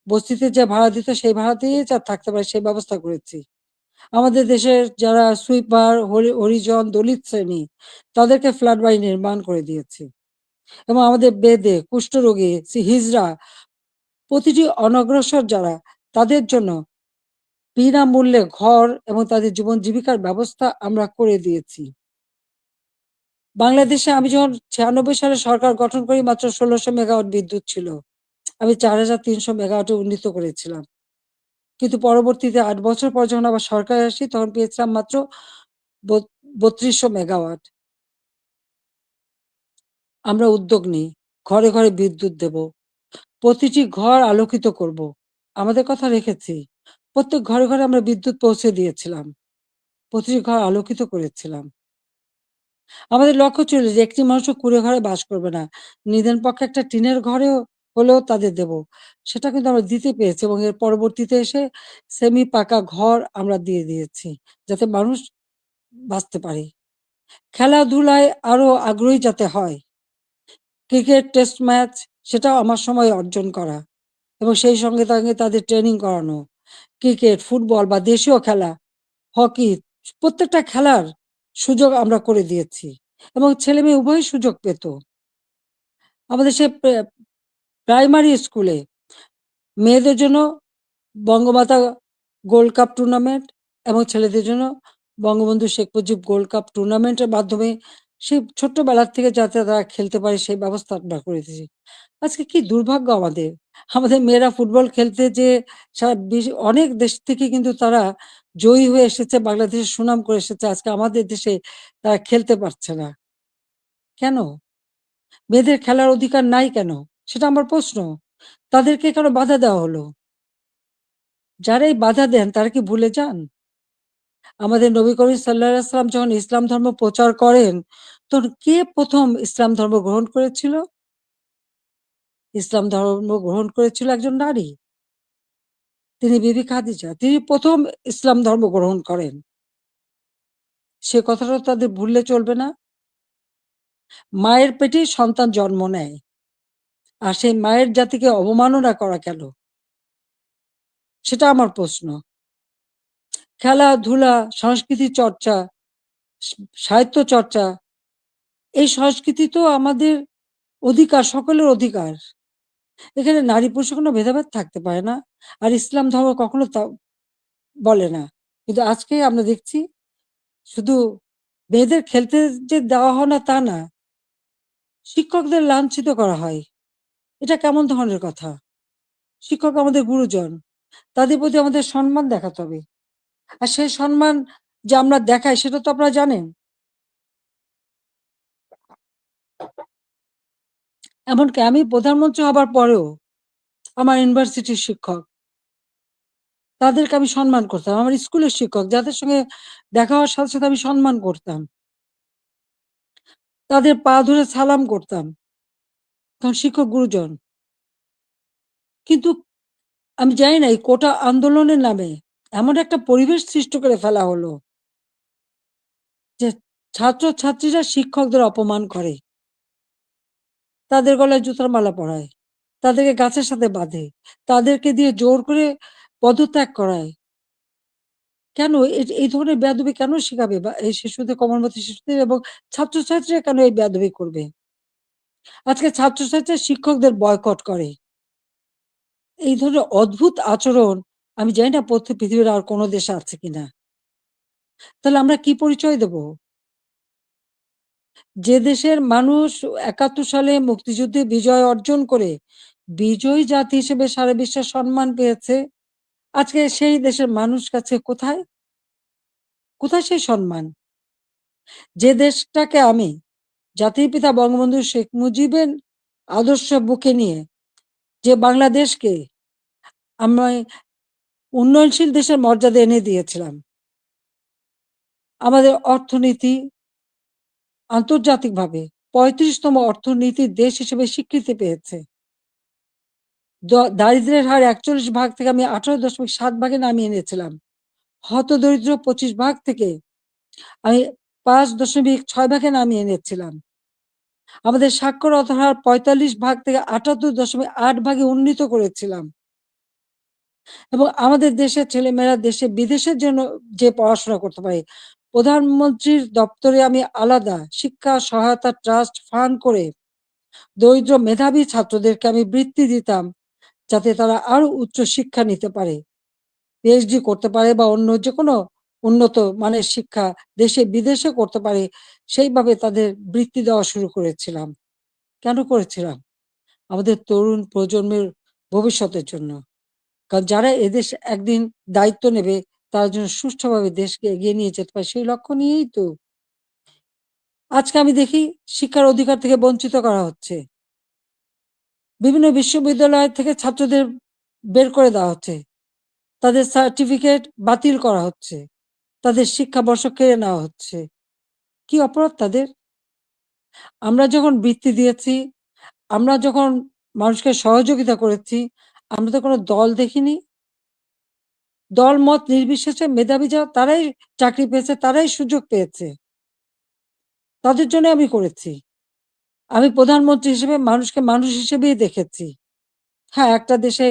Speaker 1: বস্তিতে যে ভাড়া দিত সেই ভাড়া দিয়েই থাকতে পারে সেই ব্যবস্থা করেছি। আমাদের দেশের যারা সুইপার, হরিজন, দলিত শ্রেণী তাদেরকে ফ্ল্যাট বাড়ি নির্মাণ করে দিয়েছি। এবং আমাদের বেদে কুষ্ঠরোগী, হিজড়া, প্রতিটি অনগ্রসর যারা তাদের জন্য বিনামূল্যে ঘর এবং তাদের জীবন জীবিকার ব্যবস্থা আমরা করে দিয়েছি। বাংলাদেশে আমি যখন 96 সালে সরকার গঠন করি মাত্র 1600 মেগাওয়াট বিদ্যুৎ ছিল। আমি 4300 মেগাওয়াটে উন্নীত করেছিলাম। কিন্তু পরবর্তীতে 8 বছর পর যখন আবার সরকারে আসি তখন পেয়েছিলাম মাত্র 3200 মেগাওয়াট। আমরা উদ্যোগ নিই, ঘরে ঘরে বিদ্যুৎ দেব, প্রতিটি ঘর আলোকিত করব। আমাদের কথা রেখেছি। প্রত্যেক ঘরে ঘরে আমরা বিদ্যুৎ পৌঁছে দিয়েছিলাম, প্রতিটি ঘর আলোকিত করেছিলাম। আমাদের লক্ষ্য ছিল যে একটি মানুষও কুঁড়ে ঘরে বাস করবে না, নিদেন পক্ষে একটা টিনের ঘরেও হলেও তাদের দেব। সেটা কিন্তু আমরা দিতে পেরেছি এবং এর পরবর্তীতে এসে সেমি পাকা ঘর আমরা দিয়ে দিয়েছি, যাতে মানুষ বাঁচতে পারে। খেলাধুলায় আরো আগ্রহী যাতে হয়, ক্রিকেট টেস্ট ম্যাচ সেটাও আমার সময় অর্জন করা এবং সেই সঙ্গে সঙ্গে তাদের ট্রেনিং করানো। ক্রিকেট, ফুটবল বা দেশীয় খেলা, হকি, প্রত্যেকটা খেলার সুযোগ আমরা করে দিয়েছি এবং ছেলেমেয়ে উভয়ই সুযোগ পেত। আমাদের সে প্রাইমারি স্কুলে মেয়েদের জন্য বঙ্গমাতা গোল্ড কাপ টুর্নামেন্ট এবং ছেলেদের জন্য বঙ্গবন্ধু শেখ মুজিব গোল্ড কাপ টুর্নামেন্টের মাধ্যমে সেই ছোট্টবেলার থেকে যাতে তারা খেলতে পারে সেই ব্যবস্থা আমরা করে দিয়েছি। আজকে কি দুর্ভাগ্য আমাদের! আমাদের মেয়েরা ফুটবল খেলতে যেয়ে সারা অনেক দেশ থেকে কিন্তু তারা জয়ী হয়ে এসেছে, বাংলাদেশের সুনাম করে এসেছে। আজকে আমাদের দেশে তারা খেলতে পারছে না। কেন? মেয়েদের খেলার অধিকার নাই কেন? সেটা আমার প্রশ্ন। তাদেরকে কেন বাধা দেওয়া হলো? যারা এই বাধা দেন তারা কি ভুলে যান? আমাদের নবী করিম সাল্লাল্লাহু আলাইহি ওয়াসাল্লাম যখন ইসলাম ধর্ম প্রচার করেন, তখন কে ১ম ইসলাম ধর্ম গ্রহণ করেছিল? ইসলাম ধর্ম গ্রহণ করেছিল একজন নারী। তিনি বিবি খাদিজা। তিনি ১ম ইসলাম ধর্ম গ্রহণ করেন। সে কথাটা তাদের ভুললে চলবে না। মায়ের পেটেই সন্তান জন্ম নেয়। আর সেই মায়ের জাতিকে অবমাননা করা কেন? সেটা আমার প্রশ্ন। খেলাধুলা, সংস্কৃতি চর্চা, সা সাহিত্য চর্চা, এই সংস্কৃতি তো আমাদের অধিকার, সকলের অধিকার। এখানে নারী পুরুষের কোনো ভেদাভেদ থাকতে পারে না। আর ইসলাম ধর্ম কখনো তা বলে না। কিন্তু আজকে আমরা দেখছি শুধু মেয়েদের খেলতে যে দেওয়া হয় না তা না। শিক্ষকদের লাঞ্ছিত করা হয়। এটা কেমন ধরনের কথা? শিক্ষক আমাদের গুরুজন। তাদের প্রতি আমাদের সম্মান দেখাতে হবে। আর সেই সম্মান যে আমরা দেখাই সেটা তো আপনারা জানেন। এমনকি আমি প্রধানমন্ত্রী হবার পরেও আমার ইউনিভার্সিটির শিক্ষক, তাদেরকে আমি সম্মান করতাম। আমার স্কুলের শিক্ষক যাদের সঙ্গে দেখা হওয়ার সাথে, সাথে আমি সম্মান করতাম। তাদের পা ধরে সালাম করতাম। কারণ শিক্ষক গুরুজন। কিন্তু আমি জানি না এই কোটা আন্দোলনের নামে এমন একটা পরিবেশ সৃষ্টি করে ফেলা হলো যে ছাত্রছাত্রীরা শিক্ষকদের অপমান করে। তাদের গলায় জুতার মালা পরায়। তাদেরকে গাছের সাথে বাঁধে। তাদেরকে দিয়ে জোর করে পদত্যাগ করায়। কেন এই ধরনের বেয়াদবি কেন শিখাবে বা এই শিশুদের কোমলমতি শিশুদের এবং ছাত্রছাত্রীরা কেন এই বেয়াদবি করবে? আজকে ছাত্রছাত্রীরা শিক্ষকদের বয়কট করে। এই ধরনের অদ্ভুত আচরণ আমি জানি না পৃথিবীর আর কোন দেশে আছে কিনা। তাহলে আমরা কি পরিচয় দেব? যে দেশের মানুষ ৭১ সালে মুক্তিযুদ্ধে বিজয় অর্জন করে বিজয়ী জাতি হিসেবে সারা বিশ্বে সম্মান পেয়েছে, আজকে সেই দেশের মানুষ কাছে কোথায়? কোথায় সেই সম্মান? যে দেশটাকে আমি জাতির পিতা বঙ্গবন্ধু শেখ মুজিবের আদর্শ বুকে নিয়ে যে বাংলাদেশকে আমি উন্নয়নশীল দেশের মর্যাদা এনে দিয়েছিলাম। আমাদের অর্থনীতি, আন্তর্জাতিকভাবে ৩৫তম অর্থনীতির দেশ হিসেবে স্বীকৃতি পেয়েছে। দারিদ্র্যের হার ৪১ ভাগ থেকে আমি ১৮.৭ ভাগে নামিয়ে এনেছিলাম। হতদরিদ্র ২৫ ভাগ থেকে আমি ৫.৬ ভাগে নামিয়ে এনেছিলাম। আমাদের সাক্ষরতার হার ৪৫ ভাগ থেকে ৭৮.৮ ভাগে উন্নীত করেছিলাম। এবং আমাদের দেশের ছেলেমেয়েরা দেশে বিদেশের জন্য যে পড়াশোনা করতে পারে, প্রধানমন্ত্রীর দপ্তরে আমি আলাদা শিক্ষা সহায়তা ট্রাস্ট ফান্ড করে দরিদ্র মেধাবী ছাত্রদেরকে আমি বৃত্তি দিতাম, যাতে তারা আরো উচ্চ শিক্ষা নিতে পারে, পিএইচডি করতে পারে বা অন্য যে কোনো উন্নত মানের শিক্ষা দেশে বিদেশে করতে পারে। সেইভাবে তাদের বৃত্তি দেওয়া শুরু করেছিলাম। কেন করেছিলাম? আমাদের তরুণ প্রজন্মের ভবিষ্যতের জন্য। কারণ যারা এদেশ একদিন দায়িত্ব নেবে, তারা যেন সুষ্ঠুভাবে দেশকে এগিয়ে নিয়ে যেতে পারে, সেই লক্ষ্য নিয়েই তো। আজকে আমি দেখি শিক্ষার অধিকার থেকে বঞ্চিত করা হচ্ছে। বিভিন্ন বিশ্ববিদ্যালয় থেকে ছাত্রদের বের করে দেওয়া হচ্ছে। তাদের সার্টিফিকেট বাতিল করা হচ্ছে। তাদের শিক্ষাবর্ষ কেড়ে নেওয়া হচ্ছে। কি অপরাধ তাদের? আমরা যখন বৃত্তি দিয়েছি, আমরা যখন মানুষকে সহযোগিতা করেছি, আমরা তো কোনো দল দেখিনি। দল মত নির্বিশেষে মেধাবী যারা তারাই চাকরি পেয়েছে, তারাই সুযোগ পেয়েছে। তাদের জন্য আমি করেছি। আমি প্রধানমন্ত্রী হিসেবে মানুষকে মানুষ হিসেবেই দেখেছি। হ্যাঁ, একটা দেশে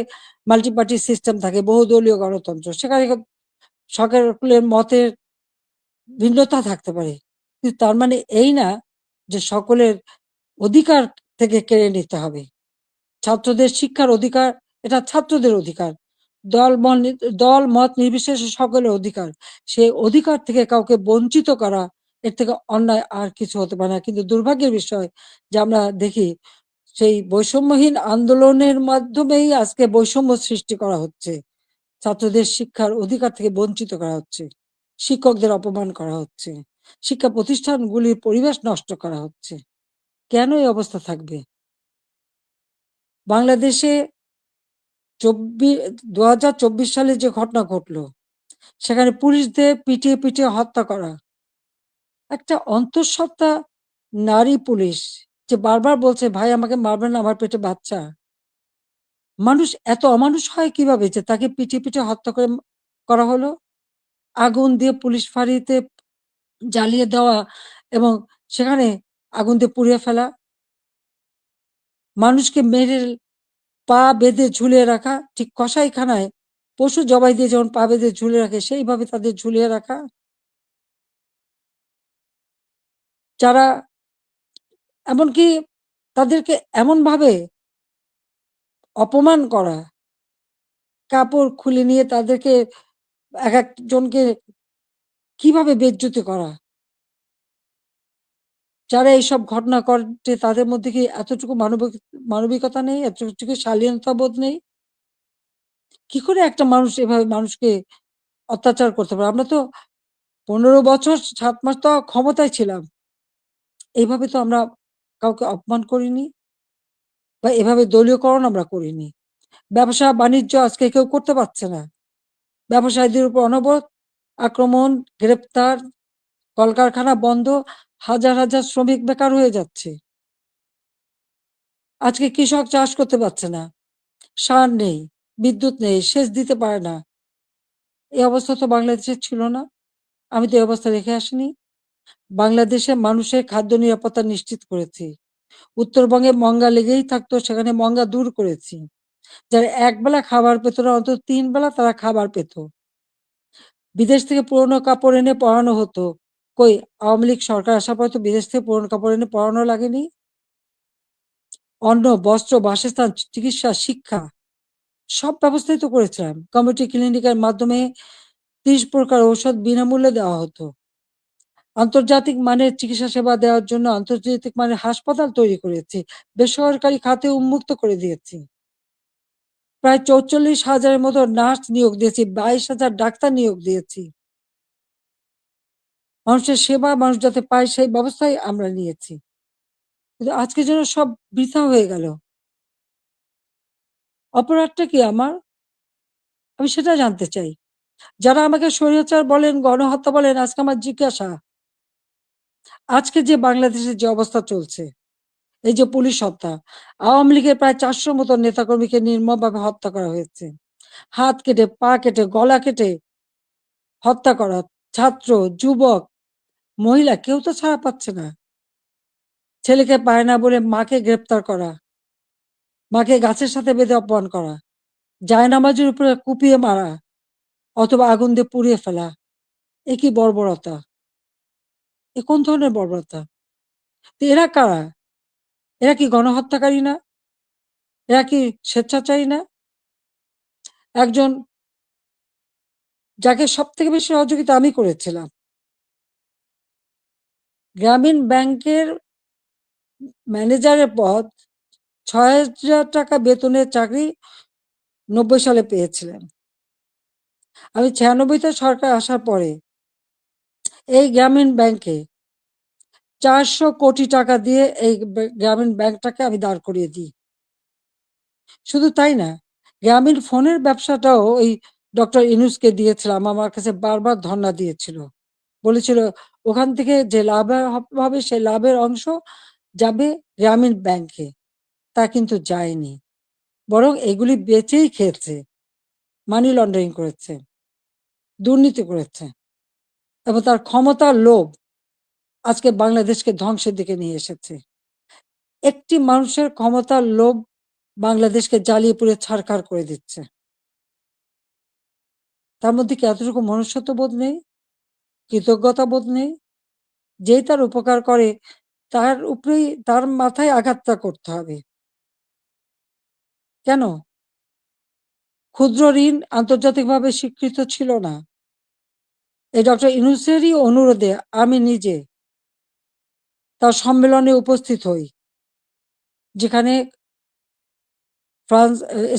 Speaker 1: মাল্টি পার্টি সিস্টেম থাকে, বহুদলীয় গণতন্ত্র। সেখানে সকলের মতের ভিন্নতা থাকতে পারে। কিন্তু তার মানে এই না যে সকলের অধিকার থেকে কেড়ে নিতে হবে। ছাত্রদের শিক্ষার অধিকার, এটা ছাত্রদের অধিকার। দল মত নির্বিশেষে সকলের অধিকার। সেই অধিকার থেকে কাউকে বঞ্চিত করা, এর থেকে অন্যায় আর কিছু হতে পারে না। কিন্তু দুর্ভাগ্যের বিষয় যে আমরা দেখি সেই বৈষম্যহীন আন্দোলনের মাধ্যমেই আজকে বৈষম্য সৃষ্টি করা হচ্ছে। ছাত্রদের শিক্ষার অধিকার থেকে বঞ্চিত করা হচ্ছে। শিক্ষকদের অপমান করা হচ্ছে। শিক্ষা প্রতিষ্ঠানগুলির পরিবেশ নষ্ট করা হচ্ছে। কেন এই অবস্থা থাকবে? বাংলাদেশে ২০২৪ সালে যে ঘটনা ঘটলো, সেখানে পুলিশদের পিটিয়ে পিটিয়ে হত্যা করা। একটা অন্তঃসত্ত্বা নারী পুলিশ যে বারবার বলছে, ভাই আমাকে মারবেন না, আমার পেটে বাচ্চা। মানুষ এত অমানুষ হয় কিভাবে যে তাকে পিটিয়ে পিটিয়ে হত্যা করা হলো? আগুন দিয়ে পুলিশ ফাঁড়িতে জ্বালিয়ে দেওয়া এবং সেখানে আগুন দিয়ে পুড়িয়ে ফেলা। মানুষকে মেরে পা বেঁধে ঝুলিয়ে রাখা, ঠিক কসাইখানায় পশু জবাই দিয়ে যেমন পা বেঁধে ঝুলিয়ে রাখে, সেইভাবে তাদের ঝুলিয়ে রাখা। যারা এমনকি তাদেরকে এমনভাবে অপমান করা, কাপড় খুলে নিয়ে তাদেরকে একেকজনকে কিভাবে বেইজ্জতি করা। যারা এইসব ঘটনা ঘটে তাদের মধ্যে কি এতটুকু মানবিকতা নেই? এতটুকু শালীনতাবোধ নেই? কি করে একটা মানুষ এভাবে মানুষকে অত্যাচার করতে পারে? আমরা তো ১৫ বছর ৭ মাস তো ক্ষমতায় ছিলাম। এইভাবে তো আমরা কাউকে অপমান করিনি বা এভাবে দলীয়করণ আমরা করিনি। ব্যবসা-বাণিজ্য আজকে কেউ করতে পারছে না। ব্যবসায়ীদের উপর অনবরত আক্রমণ, গ্রেপ্তার, কলকারখানা বন্ধ, হাজার হাজার শ্রমিক বেকার হয়ে যাচ্ছে। আজকে কৃষক চাষ করতে পারছে না। সার নেই, বিদ্যুৎ নেই, সেচ দিতে পারে না। এই অবস্থা তো বাংলাদেশে ছিল না। আমি তো এই অবস্থা রেখে আসিনি। বাংলাদেশে মানুষের খাদ্য নিরাপত্তা নিশ্চিত করেছি। উত্তরবঙ্গে মঙ্গা লেগেই থাকতো, সেখানে মঙ্গা দূর করেছি। যারা একবেলা খাবার পেত না, অন্তত ৩ বেলা তারা খাবার পেত। বিদেশ থেকে পুরনো কাপড় এনে পরানো হতো। কই আওয়ামী লীগ সরকার আসার পরে তো বিদেশ থেকে পুরনো কাপড় এনে পরানো লাগেনি। অন্ন, বস্ত্র, বাসস্থান, চিকিৎসা, শিক্ষা সব ব্যবস্থাই তো করেছিলাম। কমিউনিটি ক্লিনিকের মাধ্যমে ৩০ প্রকার ঔষধ বিনামূল্যে দেওয়া হতো। আন্তর্জাতিক মানের চিকিৎসা সেবা দেওয়ার জন্য আন্তর্জাতিক মানের হাসপাতাল তৈরি করেছি। বেসরকারি খাতে উন্মুক্ত করে দিয়েছি। প্রায় ৪৪,০০০ মতো নার্স নিয়োগ দিয়েছি, ২২,০০০ ডাক্তার নিয়োগ দিয়েছি। মানুষের সেবা মানুষ যাতে পায় সেই ব্যবস্থাই আমরা নিয়েছি। কিন্তু আজকে যেন সব বৃথা হয়ে গেল। অপরাধটা কি আমার? আমি সেটা জানতে চাই। যারা আমাকে স্বৈরাচার বলেন, গণহত্যা বলেন, আজকে আমার জিজ্ঞাসা আজকে যে বাংলাদেশের যে অবস্থা চলছে, এই যে পুলিশ হত্যা, আওয়ামী লীগের প্রায় 400 মতো নেতাকর্মীকে নির্মমভাবে হত্যা করা হয়েছে। হাত কেটে, পা কেটে, গলা কেটে হত্যা করা। ছাত্র, যুবক, মহিলা কেউ তো ছাড়া পাচ্ছে না। ছেলেকে পায় না বলে মাকে গ্রেপ্তার করা, মাকে গাছের সাথে বেঁধে অপমান করা, জায়নামাজের উপরে কুপিয়ে মারা অথবা আগুন দিয়ে পুড়িয়ে ফেলা। এ কি বর্বরতা? এ কোন ধরনের বর্বরতা? তো এরা কারা? এরা কি গণহত্যাকারী না? এরা কি স্বেচ্ছাচারী না? একজন যাকে সবথেকে বেশি সহযোগিতা আমি করেছিলাম, গ্রামীণ ব্যাংকের ম্যানেজারের পদ, ৬,০০০ টাকা বেতনের চাকরি ৯০ সালে পেয়েছিলেন। আমি ৯৬-তে সরকার আসার পরে এই গ্রামীণ ব্যাংকে ৪০০ কোটি টাকা দিয়ে এই গ্রামীণ ব্যাংকটাকে আমি দাঁড় করিয়ে দিই। শুধু তাই না, গ্রামীণ ফোনের ব্যবসাটাও ওই ডক্টর ইউনূসকে দিয়েছিলাম। আমার কাছে বারবার ধর্ণা দিয়েছিল। বলেছিল ওখান থেকে যে লাভ হবে সেই লাভের অংশ যাবে গ্রামীণ ব্যাংকে। তা কিন্তু যায়নি। বরং এগুলি বেচেই খেয়েছে, মানি লন্ডারিং করেছে, দুর্নীতি করেছে এবং তার ক্ষমতার লোভ আজকে বাংলাদেশকে ধ্বংসের দিকে নিয়ে এসেছে। একটি মানুষের ক্ষমতার লোভ বাংলাদেশকে জ্বালিয়ে পুড়ে ছারখার করে দিচ্ছে। তার মধ্যে কি এতটুকু মনুষ্যত্ব বোধ নেই? কৃতজ্ঞতা বোধ নেই? যেই তার উপকার করে তার উপরেই, তার মাথায় আঘাতটা করতে হবে। কেন? ক্ষুদ্র ঋণ আন্তর্জাতিকভাবে স্বীকৃত ছিল না। এই ডক্টর ইউনূসেরই অনুরোধে আমি নিজে তার সম্মেলনে উপস্থিত হই, যেখানে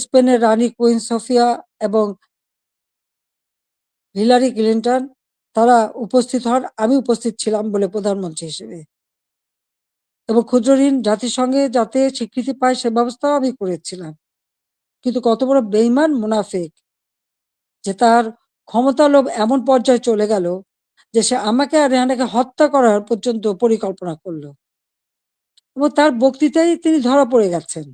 Speaker 1: স্পেনের রানী কুইন সোফিয়া এবং হিলারি ক্লিন্টন তারা উপস্থিত হন। আমি উপস্থিত ছিলাম বলে প্রধানমন্ত্রী হিসেবে, এবং ক্ষুদ্র ঋণ জাতিসংঘে যাতে স্বীকৃতি পায় সে ব্যবস্থাও আমি করেছিলাম। কিন্তু কত বড় বেইমান মুনাফিক যে তার ক্ষমতা লোভ এমন পর্যায়ে চলে গেল যে সে আমাকে আর রেহানাকে হত্যা করার পর্যন্ত পরিকল্পনা করলো, এবং তার বক্তৃতায় তিনি ধরা পড়ে গেছেন।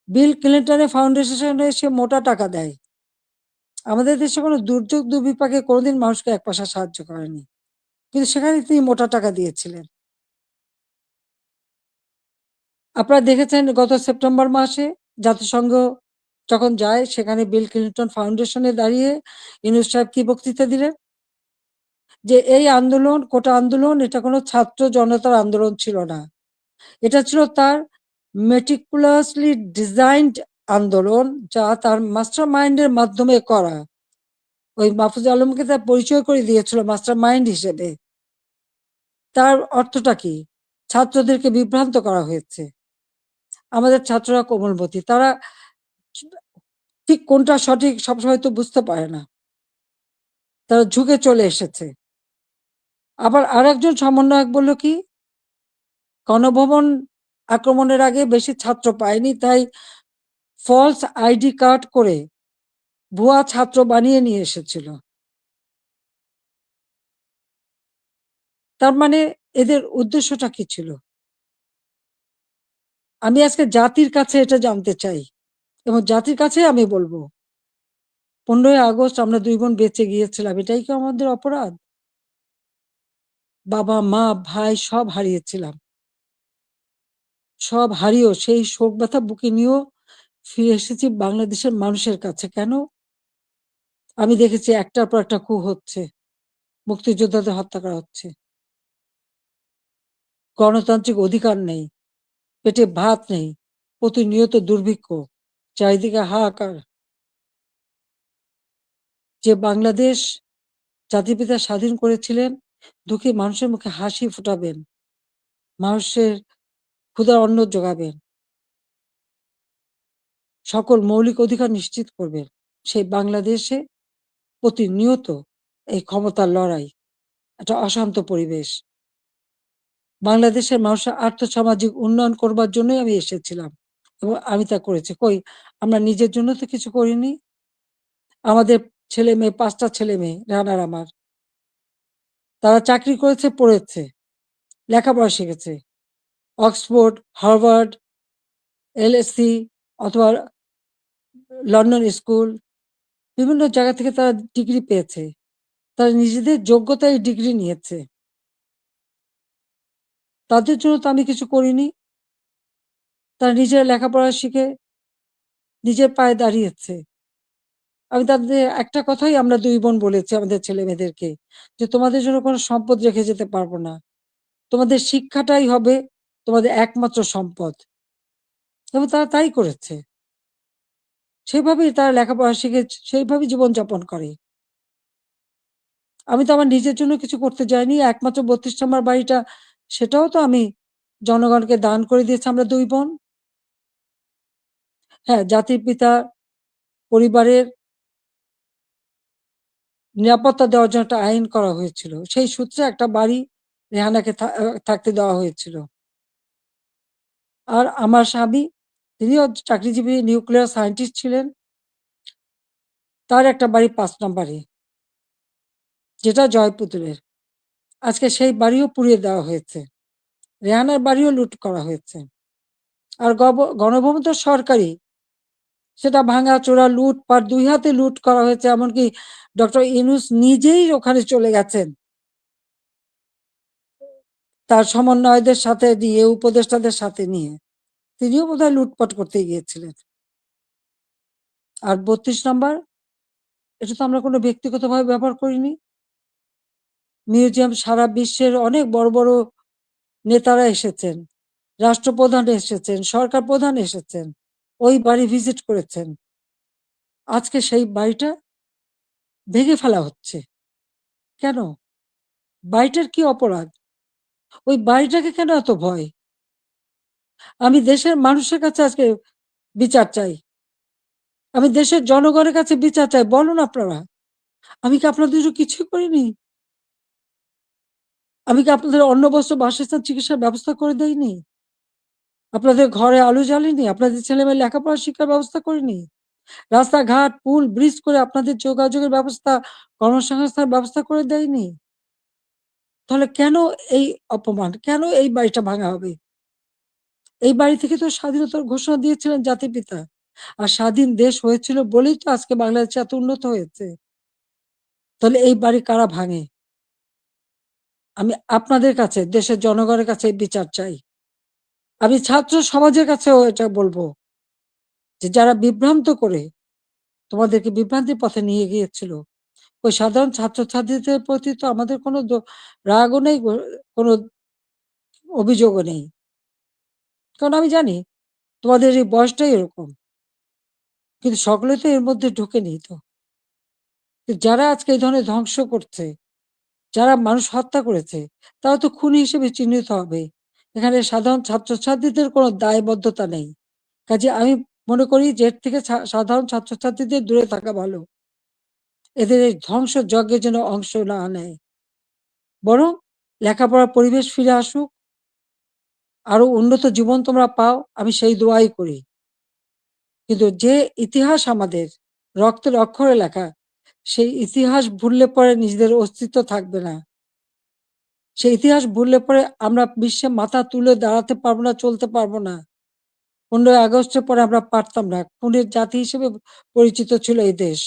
Speaker 1: বিল ক্লিন্টনের ফাউন্ডেশনে সে মোটা টাকা দেয়। আমাদের দেশে কোনো দুর্যোগ দুর্বিপাকে কোনোদিন মানুষকে এক পয়সা সাহায্য করেনি, কিন্তু সেখানে তিনি মোটা টাকা দিয়েছিলেন। আপনারা দেখেছেন গত সেপ্টেম্বর মাসে জাতিসংঘ যখন যায় সেখানে বিল ক্লিন্টন ফাউন্ডেশনে দাঁড়িয়ে ইউনূস সাহেব কি বক্তৃতা দিলেন? যে এই আন্দোলন, কোটা আন্দোলন, এটা কোনো ছাত্র জনতার আন্দোলন ছিল না। এটা ছিল তার মেটিকুলাসলি ডিজাইনড আন্দোলন, যা তার মাস্টার মাইন্ডের মাধ্যমে করা। ওই মাহফুজ আলমকে তার পরিচয় করে দিয়েছিল মাস্টার মাইন্ড হিসেবে। তার অর্থটা কি? ছাত্রদেরকে বিভ্রান্ত করা হয়েছে। আমাদের ছাত্ররা কোমলমতি, তারা ঠিক কোনটা সঠিক সবসময় তো বুঝতে পারে না, তারা ঝুঁকে চলে এসেছে। আবার আর একজন সমন্বয়ক বলল কি, গণভবন আক্রমণের আগে বেশি ছাত্র পায়নি, তাই ফলস আইডি কার্ড করে ভুয়া ছাত্র বানিয়ে নিয়ে এসেছিল। তার মানে এদের উদ্দেশ্যটা কি ছিল? আমি আজকে জাতির কাছে এটা জানতে চাই, এবং জাতির কাছে আমি বলবো, 15ই আগস্ট আমরা 2 বোন বেঁচে গিয়েছিলাম, এটাই কি আমাদের অপরাধ? বাবা, মা, ভাই সব হারিয়েছিলাম। সব হারিয়েও সেই শোক ব্যথা বুকে নিয়েও ফিরে এসেছি বাংলাদেশের মানুষের কাছে। কেন? আমি দেখেছি একটার পর একটা কূপ হচ্ছে, মুক্তিযোদ্ধাদের হত্যা করা হচ্ছে, গণতান্ত্রিক অধিকার নেই, পেটে ভাত নেই, প্রতিনিয়ত দুর্ভিক্ষ, চারিদিকে হাহাকার। যে বাংলাদেশ জাতির পিতা স্বাধীন করেছিলেন, দুঃখী মানুষের মুখে হাসি ফোটাবেন, মানুষের ক্ষুধার অন্ন যোগাবেন, সকল মৌলিক অধিকার নিশ্চিত করবেন, সেই বাংলাদেশে প্রতিনিয়ত এই ক্ষমতার লড়াই, একটা অশান্ত পরিবেশ। বাংলাদেশের মানুষের আর্থসামাজিক উন্নয়ন করবার জন্যই আমি এসেছিলাম, এবং আমি তা করেছি। কই, আমরা নিজের জন্য তো কিছু করিনি। আমাদের ছেলে মেয়ে, 5টা ছেলে মেয়ে, রানার আমার, তারা চাকরি করেছে, পড়েছে, লেখাপড়া শিখেছে। অক্সফোর্ড, হার্ভার্ড, এলএসসি অথবা লন্ডন স্কুল, বিভিন্ন জায়গা থেকে তারা ডিগ্রি পেয়েছে। তারা নিজেদের যোগ্যতায় ডিগ্রি নিয়েছে। তাদের জন্য তো আমি কিছু করিনি। তারা নিজেরা লেখাপড়া শিখে নিজের পায়ে দাঁড়িয়েছে। আমি তাদের একটা কথাই আমরা 2 বোন বলেছি আমাদের ছেলেমেয়েদেরকে, যে তোমাদের জন্য কোনো সম্পদ রেখে যেতে পারবো না। তোমাদের শিক্ষাটাই হবে তোমাদের একমাত্র সম্পদ। এবং তারা তাই করেছে। সেভাবেই তারা লেখাপড়া শিখে সেইভাবেই জীবনযাপন করে। আমি তো আমার নিজের জন্য কিছু করতে যাইনি। একমাত্র ৩২ নম্বর বাড়িটা, সেটাও তো আমি জনগণকে দান করে দিয়েছি আমরা 2 বোন। হ্যাঁ, জাতির পিতা পরিবারের নিরাপত্তা দেওয়ার জন্য একটা আইন করা হয়েছিল। সেই সূত্রে একটা বাড়ি রেহানাকে থাকতে দেওয়া হয়েছিল। আর আমার স্বামী, তিনিও চাকরিজীবী নিউক্লিয়ার সায়েন্টিস্ট ছিলেন। তার একটা বাড়ি ৫ নম্বরে, যেটা জয়পুতুলের। আজকে সেই বাড়িও পুড়িয়ে দেওয়া হয়েছে। রেহানার বাড়িও লুট করা হয়েছে। আর গণভবন তো সরকারি, সেটা ভাঙাচোরা, লুটপাট, 2 হাতে লুট করা হয়েছে। এমনকি ডক্টর ইউনূস নিজেই ওখানে চলে গেছেন তার সমন্বয়কদের সাথে নিয়ে, উপদেষ্টাদের সাথে নিয়ে। তিনিও বোধহয় লুটপাট করতে গিয়েছিলেন। আর ৩২ নম্বর, এটা তো আমরা কোনো ব্যক্তিগতভাবে ব্যবহার করিনি। মিউজিয়াম সারা বিশ্বের অনেক বড় বড় নেতারা এসেছেন, রাষ্ট্রপ্রধান এসেছেন, সরকার প্রধান এসেছেন, ওই বাড়ি ভিজিট করেছেন। আজকে সেই বাড়িটা ভেঙে ফেলা হচ্ছে কেন? বাড়িটার কি অপরাধ? ওই বাড়িটাকে কেন এত ভয়? আমি দেশের মানুষের কাছে আজকে বিচার চাই। আমি দেশের জনগণের কাছে বিচার চাই। বলুন আপনারা, আমি কি আপনাদের জন্য কিছুই করিনি? আমি কি আপনাদের অন্ন, বস্ত্র, বাসস্থান, চিকিৎসার ব্যবস্থা করে দেইনি? আপনাদের ঘরে আলো জ্বালিনি? আপনাদের ছেলেমেয়ের লেখাপড়া শিক্ষার ব্যবস্থা করিনি? রাস্তাঘাট, পুল, ব্রিজ করে আপনাদের যোগাযোগের ব্যবস্থা, কর্মসংস্থানের ব্যবস্থা করে দেয়নি? তাহলে কেন এই অপমান? কেন এই বাড়িটা ভাঙা হবে? এই বাড়ি থেকে তো স্বাধীনতার ঘোষণা দিয়েছিলেন জাতির পিতা। আর স্বাধীন দেশ হয়েছিল বলেই তো আজকে বাংলাদেশ এত উন্নত হয়েছে। তাহলে এই বাড়ি কারা ভাঙে? আমি আপনাদের কাছে, দেশের জনগণের কাছে বিচার চাই। আমি ছাত্র সমাজের কাছেও এটা বলবো, যে যারা বিভ্রান্ত করে তোমাদেরকে বিভ্রান্তির পথে নিয়ে গিয়েছিল, ওই সাধারণ ছাত্রছাত্রীদের প্রতি তো আমাদের কোনো রাগও নেই, কোনো অভিযোগও নেই। কারণ আমি জানি তোমাদের এই বয়সটাই এরকম। কিন্তু সকলে তো এর মধ্যে ঢোকেনি তো। যারা আজকে এই ধরনের ধ্বংস করছে, যারা মানুষ হত্যা করেছে, তারা তো খুনি হিসেবে চিহ্নিত হবে। এখানে সাধারণ ছাত্রছাত্রীদের কোনো দায়বদ্ধতা নেই। কাজে আমি মনে করি যে এর থেকে সাধারণ ছাত্রছাত্রীদের দূরে থাকা ভালো। এদের এই ধ্বংসযজ্ঞে যেন অংশ না নেয়। বরং লেখাপড়ার পরিবেশ ফিরে আসুক, আরো উন্নত জীবন তোমরা পাও, আমি সেই দোয়াই করি। কিন্তু যে ইতিহাস আমাদের রক্তের অক্ষরে লেখা, সেই ইতিহাস ভুললে পরে নিজেদের অস্তিত্ব থাকবে না। সেই ইতিহাস ভুললে পরে আমরা বিশ্বে মাথা তুলে দাঁড়াতে পারবো না, চলতে পারবো না। 15ই আগস্টের পরে আমরা পারতাম না। খুনের জাতি হিসেবে পরিচিত ছিল এই দেশ।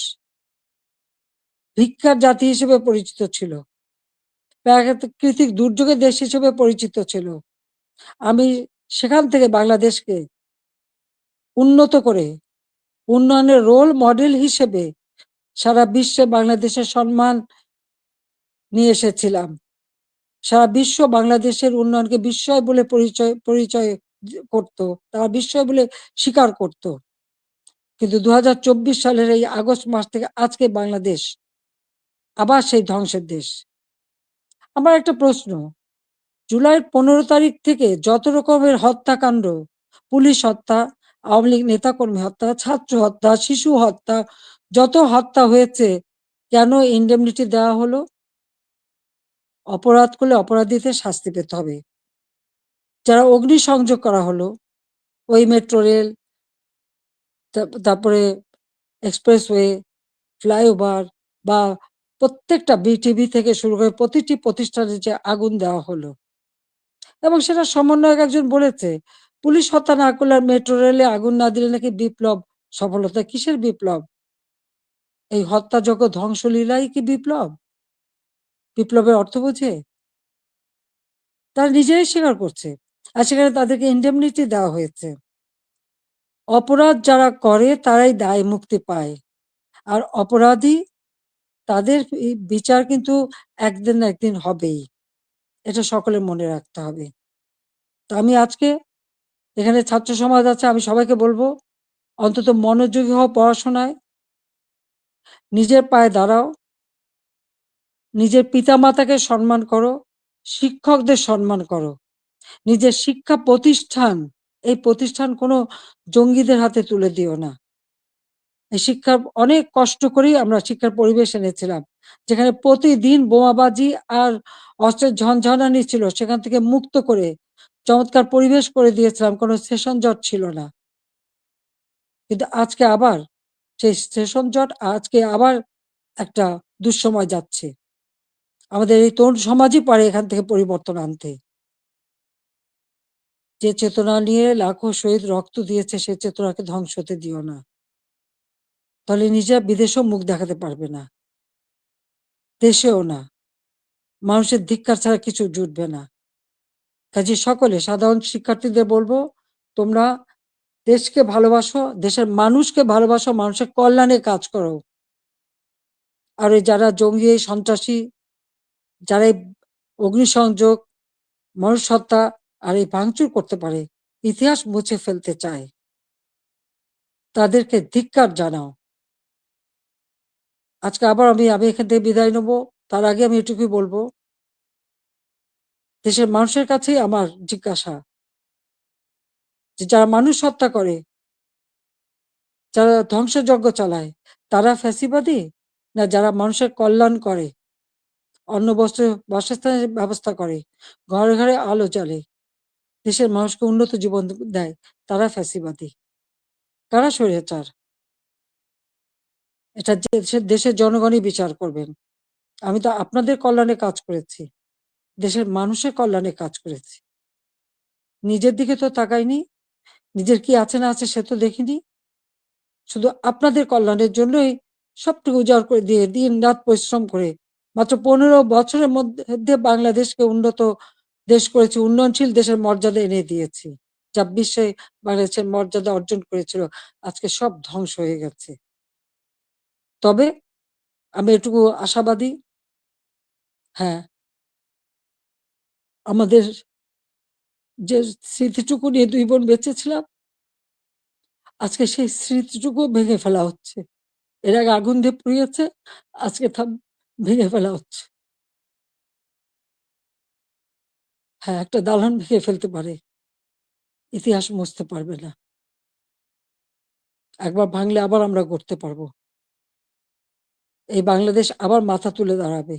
Speaker 1: ভিক্ষার জাতি হিসেবে পরিচিত ছিল। প্রাকৃতিক দুর্যোগের দেশ হিসেবে পরিচিত ছিল। আমি সেখান থেকে বাংলাদেশকে উন্নত করে উন্নয়নের রোল মডেল হিসেবে সারা বিশ্বে বাংলাদেশের সম্মান নিয়ে এসেছিলাম। সারা বিশ্ব বাংলাদেশের উন্নয়নকে বিস্ময় বলে পরিচয় করত, তারা বিস্ময় বলে স্বীকার করত। কিন্তু 2024 সালের এই আগস্ট মাস থেকে আজকে বাংলাদেশ আবার সেই ধ্বংসের দেশ। আমার একটা প্রশ্ন, জুলাইয়ের 15 তারিখ থেকে যত রকমের হত্যাকাণ্ড, পুলিশ হত্যা, আওয়ামী লীগ নেতাকর্মী হত্যা, ছাত্র হত্যা, শিশু হত্যা, যত হত্যা হয়েছে, কেন ইন্ডেমনিটি দেওয়া হলো? অপরাধ করলে অপরাধীদের শাস্তি পেতে হবে। যারা অগ্নিসংযোগ করা হলো, ওই মেট্রো রেল, তারপরে এক্সপ্রেসওয়ে, ফ্লাইওভার বা প্রত্যেকটা বিটিভি থেকে শুরু করে প্রতিটি প্রতিষ্ঠানে যে আগুন দেওয়া হলো এবং সেটা সমন্বয়ক একজন বলেছে, পুলিশ হত্যা না করলে আর মেট্রো রেলে আগুন না দিলে নাকি বিপ্লব সফলতা। কিসের বিপ্লব? এই হত্যাযজ্ঞ ধ্বংসলীলাই কি বিপ্লব? বিপ্লবের অর্থ বোঝে? তারা নিজেরাই স্বীকার করছে। আর সেখানে তাদেরকে ইন্ডেমনিটি দেওয়া হয়েছে। অপরাধ যারা করে তারাই দায় মুক্তি পায়। আর অপরাধী তাদের বিচার কিন্তু একদিন না একদিন হবেই। এটা সকলের মনে রাখতে হবে। তো আমি আজকে এখানে ছাত্র সমাজ আছে, আমি সবাইকে বলবো অন্তত মনোযোগী হও পড়াশোনায়, নিজের পায়ে দাঁড়াও, নিজের পিতামাতাকে সম্মান করো, শিক্ষকদের সম্মান করো, নিজের শিক্ষা প্রতিষ্ঠান, এই প্রতিষ্ঠান কোনো জঙ্গিদের হাতে তুলে দিও না। এই শিক্ষার অনেক কষ্ট করেই আমরা শিক্ষার পরিবেশ এনেছিলাম, যেখানে প্রতিদিন বোমাবাজি আর অস্ত্রের ঝনঝনানি ছিল, সেখান থেকে মুক্ত করে চমৎকার পরিবেশ করে দিয়েছিলাম, কোনো সেশন জট ছিল না। কিন্তু আজকে আবার সেই সেশন জট, আজকে আবার একটা দুঃসময় যাচ্ছে। আমাদের এই তরুণ সমাজই পারে এখান থেকে পরিবর্তন আনতে। যে চেতনা নিয়ে লাখো শহীদ রক্ত দিয়েছে, সে চেতনাকে ধ্বংস হতে দিও না। তাহলে নিজেরা বিদেশেও মুখ দেখাতে পারবে না, দেশেও না। মানুষের ধিক্কার ছাড়া কিছু জুটবে না। কাজে সকলে সাধারণ শিক্ষার্থীদের বলবো, তোমরা দেশকে ভালোবাসো, দেশের মানুষকে ভালোবাসো, মানুষের কল্যাণে কাজ করো। আর ওই যারা জঙ্গি সন্ত্রাসী, যারা অগ্নিসংযোগ, মানুষ হত্যা আর এই ভাঙচুর করতে পারে, ইতিহাস মুছে ফেলতে চায়, তাদেরকে ধিক্কার জানাও। আজকে আবার আমি এখান থেকে বিদায় নেব। তার আগে আমি এটুকুই বলবো, দেশের মানুষের কাছেই আমার জিজ্ঞাসা, যে যারা মানুষ হত্যা করে, যারা ধ্বংসযজ্ঞ চালায়, তারা ফ্যাসিবাদী, না যারা মানুষের কল্যাণ করে, অন্ন বস্ত্র বাসস্থানের ব্যবস্থা করে, ঘরে ঘরে আলো জ্বালে, দেশের মানুষকে উন্নত জীবন দেয়, তারা ফ্যাসিবাদী? কারা স্বৈরাচার? এটা দেশের জনগণই বিচার করবেন। আমি তো আপনাদের কল্যাণে কাজ করেছি, দেশের মানুষের কল্যাণে কাজ করেছি। নিজের দিকে তো তাকাইনি, নিজের কি আছে না আছে সে তো দেখিনি। শুধু আপনাদের কল্যাণের জন্যই সবটুকু উজাড় করে দিয়ে দিন রাত পরিশ্রম করে মাত্র 15 বছরের মধ্যে বাংলাদেশকে উন্নত দেশ করেছি, উন্নয়নশীল দেশের মর্যাদা এনে দিয়েছি। যা বিশ্বে বাংলাদেশের মর্যাদা অর্জন করেছিল, আজকে সব ধ্বংস হয়ে গেছে। তবে আমি এটুকু আশাবাদী, হ্যাঁ, আমাদের যে স্মৃতিটুকু নিয়ে দুই বোন বেঁচে ছিলাম, আজকে সেই স্মৃতিটুকু ভেঙে ফেলা হচ্ছে। এর আগে আগুন দিয়ে পুড়িয়েছে, আজকে তা ভেঙে ফেলা হচ্ছে। হ্যাঁ, একটা দালান ভেঙে ফেলতে পারে, ইতিহাস মুছতে পারবে না। একবার ভাঙলে আবার আমরা গড়তে পারবো। এই বাংলাদেশ আবার মাথা তুলে দাঁড়াবে।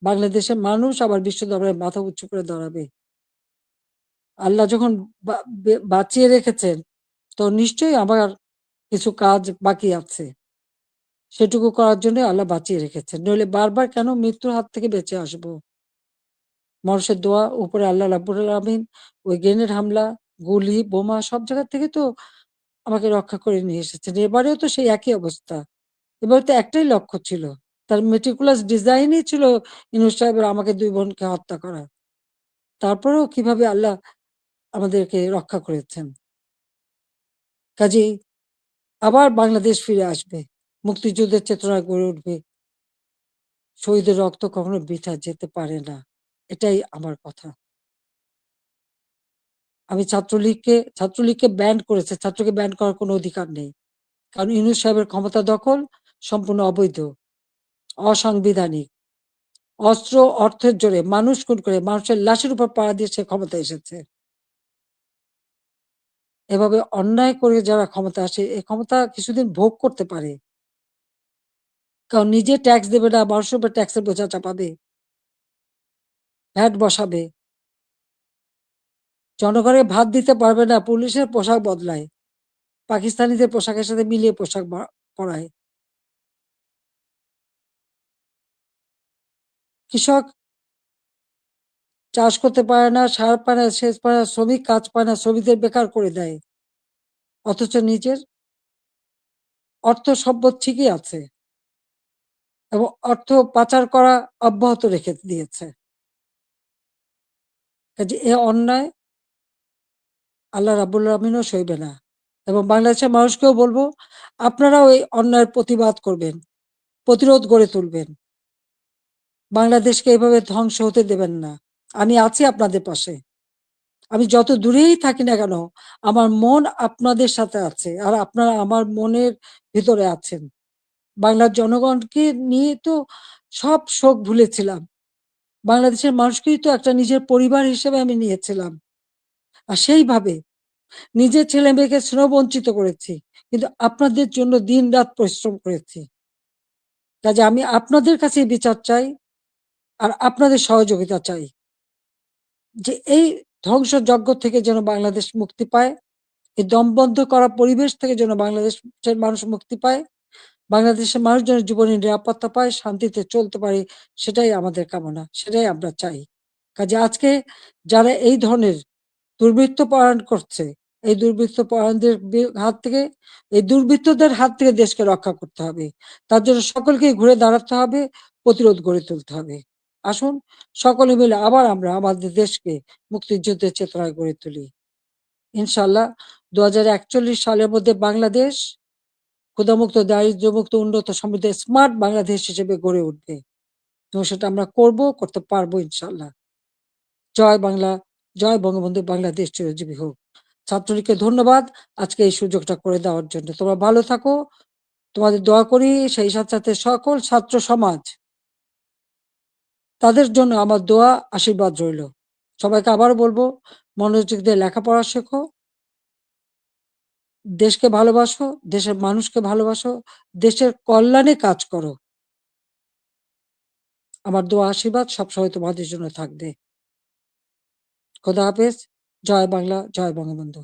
Speaker 1: বাংলাদেশের মানুষ আবার বিশ্ব দরবারে মাথা উঁচু করে দাঁড়াবে। আল্লাহ যখন বাঁচিয়ে রেখেছেন, তো নিশ্চয়ই আমার কিছু কাজ বাকি আছে। সেটুকু করার জন্য আল্লাহ বাঁচিয়ে রেখেছেন। নইলে বারবার কেন মৃত্যুর হাত থেকে বেঁচে আসবো? মানুষের দোয়া, উপরে আল্লাহ রাব্বুল আলামিন ওই গ্রেনেড হামলা, গুলি, বোমা সব জায়গা থেকে তো আমাকে রক্ষা করে নিয়ে এসেছেন। এবারেও তো সেই একই অবস্থা। এবার তো একটাই লক্ষ্য ছিল। তার meticulous ডিজাইনই ছিল ইউনূস সাহেবের আমাকে ২ বোনকে হত্যা করা। তারপরেও কিভাবে আল্লাহ আমাদেরকে রক্ষা করেছেন। কাজেই আবার বাংলাদেশ ফিরে আসবে। মুক্তিযুদ্ধের চেতনা গড়ে উঠবে। শহীদের রক্ত কখনো বৃথা যেতে পারে না। এটাই আমার কথা। আমি ছাত্রলীগকে ব্যান্ড করেছে। ছাত্রকে ব্যান্ড করার কোনো অধিকার নেই। কারণ ইউনূস সাহেবের ক্ষমতা দখল সম্পূর্ণ অবৈধ, অসাংবিধানিক। অস্ত্র, অর্থের জোরে মানুষ খুন করে মানুষের লাশের উপর পাড়া দিয়ে সে ক্ষমতায় এসেছে। এভাবে অন্যায় করে যারা ক্ষমতা আসে, এই ক্ষমতা কিছুদিন ভোগ করতে পারে। কারণ নিজে ট্যাক্স দেবে না, মানুষের উপর ট্যাক্সের বোঝা চাপাবে, ভ্যাট বসাবে। জনগণের ভাত দিতে পারবে না, পুলিশের পোশাক বদলায়। পাকিস্তানিদের পোশাকের সাথে মিলিয়ে পোশাক পরায়। কৃষক চাষ করতে পারে না, সার পায় না, সেচ পায় না, শ্রমিক কাজ পায় না, শ্রমিকদের বেকার করে দেয়। অথচ নিজের অর্থ সম্পদ ঠিকই আছে এবং অর্থ পাচার করা অব্যাহত রেখে দিয়েছে। কাজে এ অন্যায় আল্লাহ রাব্বুল আলামিনও সইবে না। এবং বাংলাদেশের মানুষকেও বলবো, আপনারাও এই অন্যায়ের প্রতিবাদ করবেন, প্রতিরোধ গড়ে তুলবেন। বাংলাদেশকে এভাবে ধ্বংস হতে দেবেন না। আমি আছি আপনাদের পাশে। আমি যত দূরেই থাকি না কেন, আমার মন আপনাদের সাথে আছে। আর আপনারা আমার মনের ভিতরে আছেন। বাংলার জনগণকে নিয়ে তো সব শোক ভুলেছিলাম। বাংলাদেশের মানুষকেই তো একটা নিজের পরিবার হিসেবে আমি নিয়েছিলাম। আর সেইভাবে নিজের ছেলে-মেয়েকে স্নেহ-বঞ্চিত করেছি। কিন্তু আপনাদের জন্য দিন-রাত পরিশ্রম করেছি। কাজে আমি আপনাদের কাছেই বিচার চাই, আর আপনাদের সহযোগিতা চাই। যে এই ধ্বংসযজ্ঞ থেকে যেন বাংলাদেশ মুক্তি পায়, এই দমবন্ধ করা পরিবেশ থেকে যেন বাংলাদেশের মানুষ মুক্তি পায়, বাংলাদেশের মানুষ যেন জীবনের নিরাপত্তা পায়, শান্তিতে চলতে পারে, সেটাই আমাদের কামনা, সেটাই আমরা চাই। কাজে আজকে যারা এই ধরনের দুর্বৃত্ত পরায়ণ করছে, এই দুর্বৃত্ত পরায়ণদের হাত থেকে, এই দুর্বৃত্তদের হাত থেকে দেশকে রক্ষা করতে হবে। তার জন্য সকলকেই ঘুরে দাঁড়াতে হবে, প্রতিরোধ গড়ে তুলতে হবে। আসুন সকলে মিলে আবার আমরা আমাদের দেশকে মুক্তিযুদ্ধের চেতনায় গড়ে তুলি। ইনশাআল্লাহ ২০৪১ সালের মধ্যে বাংলাদেশ ক্ষুধামুক্ত, দারিদ্র্যমুক্ত, উন্নত, সমৃদ্ধ, স্মার্ট বাংলাদেশ হিসেবে গড়ে উঠবে এবং সেটা আমরা করব, করতে পারবো ইনশাআল্লাহ। জয় বাংলা, জয় বঙ্গবন্ধু, বাংলাদেশ চিরজীবী হোক। ছাত্রলীগকে ধন্যবাদ আজকে এই সুযোগটা করে দেওয়ার জন্য। তোমরা ভালো থাকো, তোমাদের দোয়া করি, সেই সাথে সাথে সকল ছাত্র সমাজ, তাদের জন্য আমার দোয়া, আশীর্বাদ রইল। সবাইকে আবারও বলবো, মনোযোগ দিয়ে লেখাপড়া শেখো, দেশকে ভালোবাসো, দেশের মানুষকে ভালোবাসো, দেশের কল্যাণে কাজ করো। আমার দোয়া আশীর্বাদ সবসময় তোমাদের জন্য থাকবে। খোদা হাফেজ। জয় বাংলা, জয় বঙ্গবন্ধু।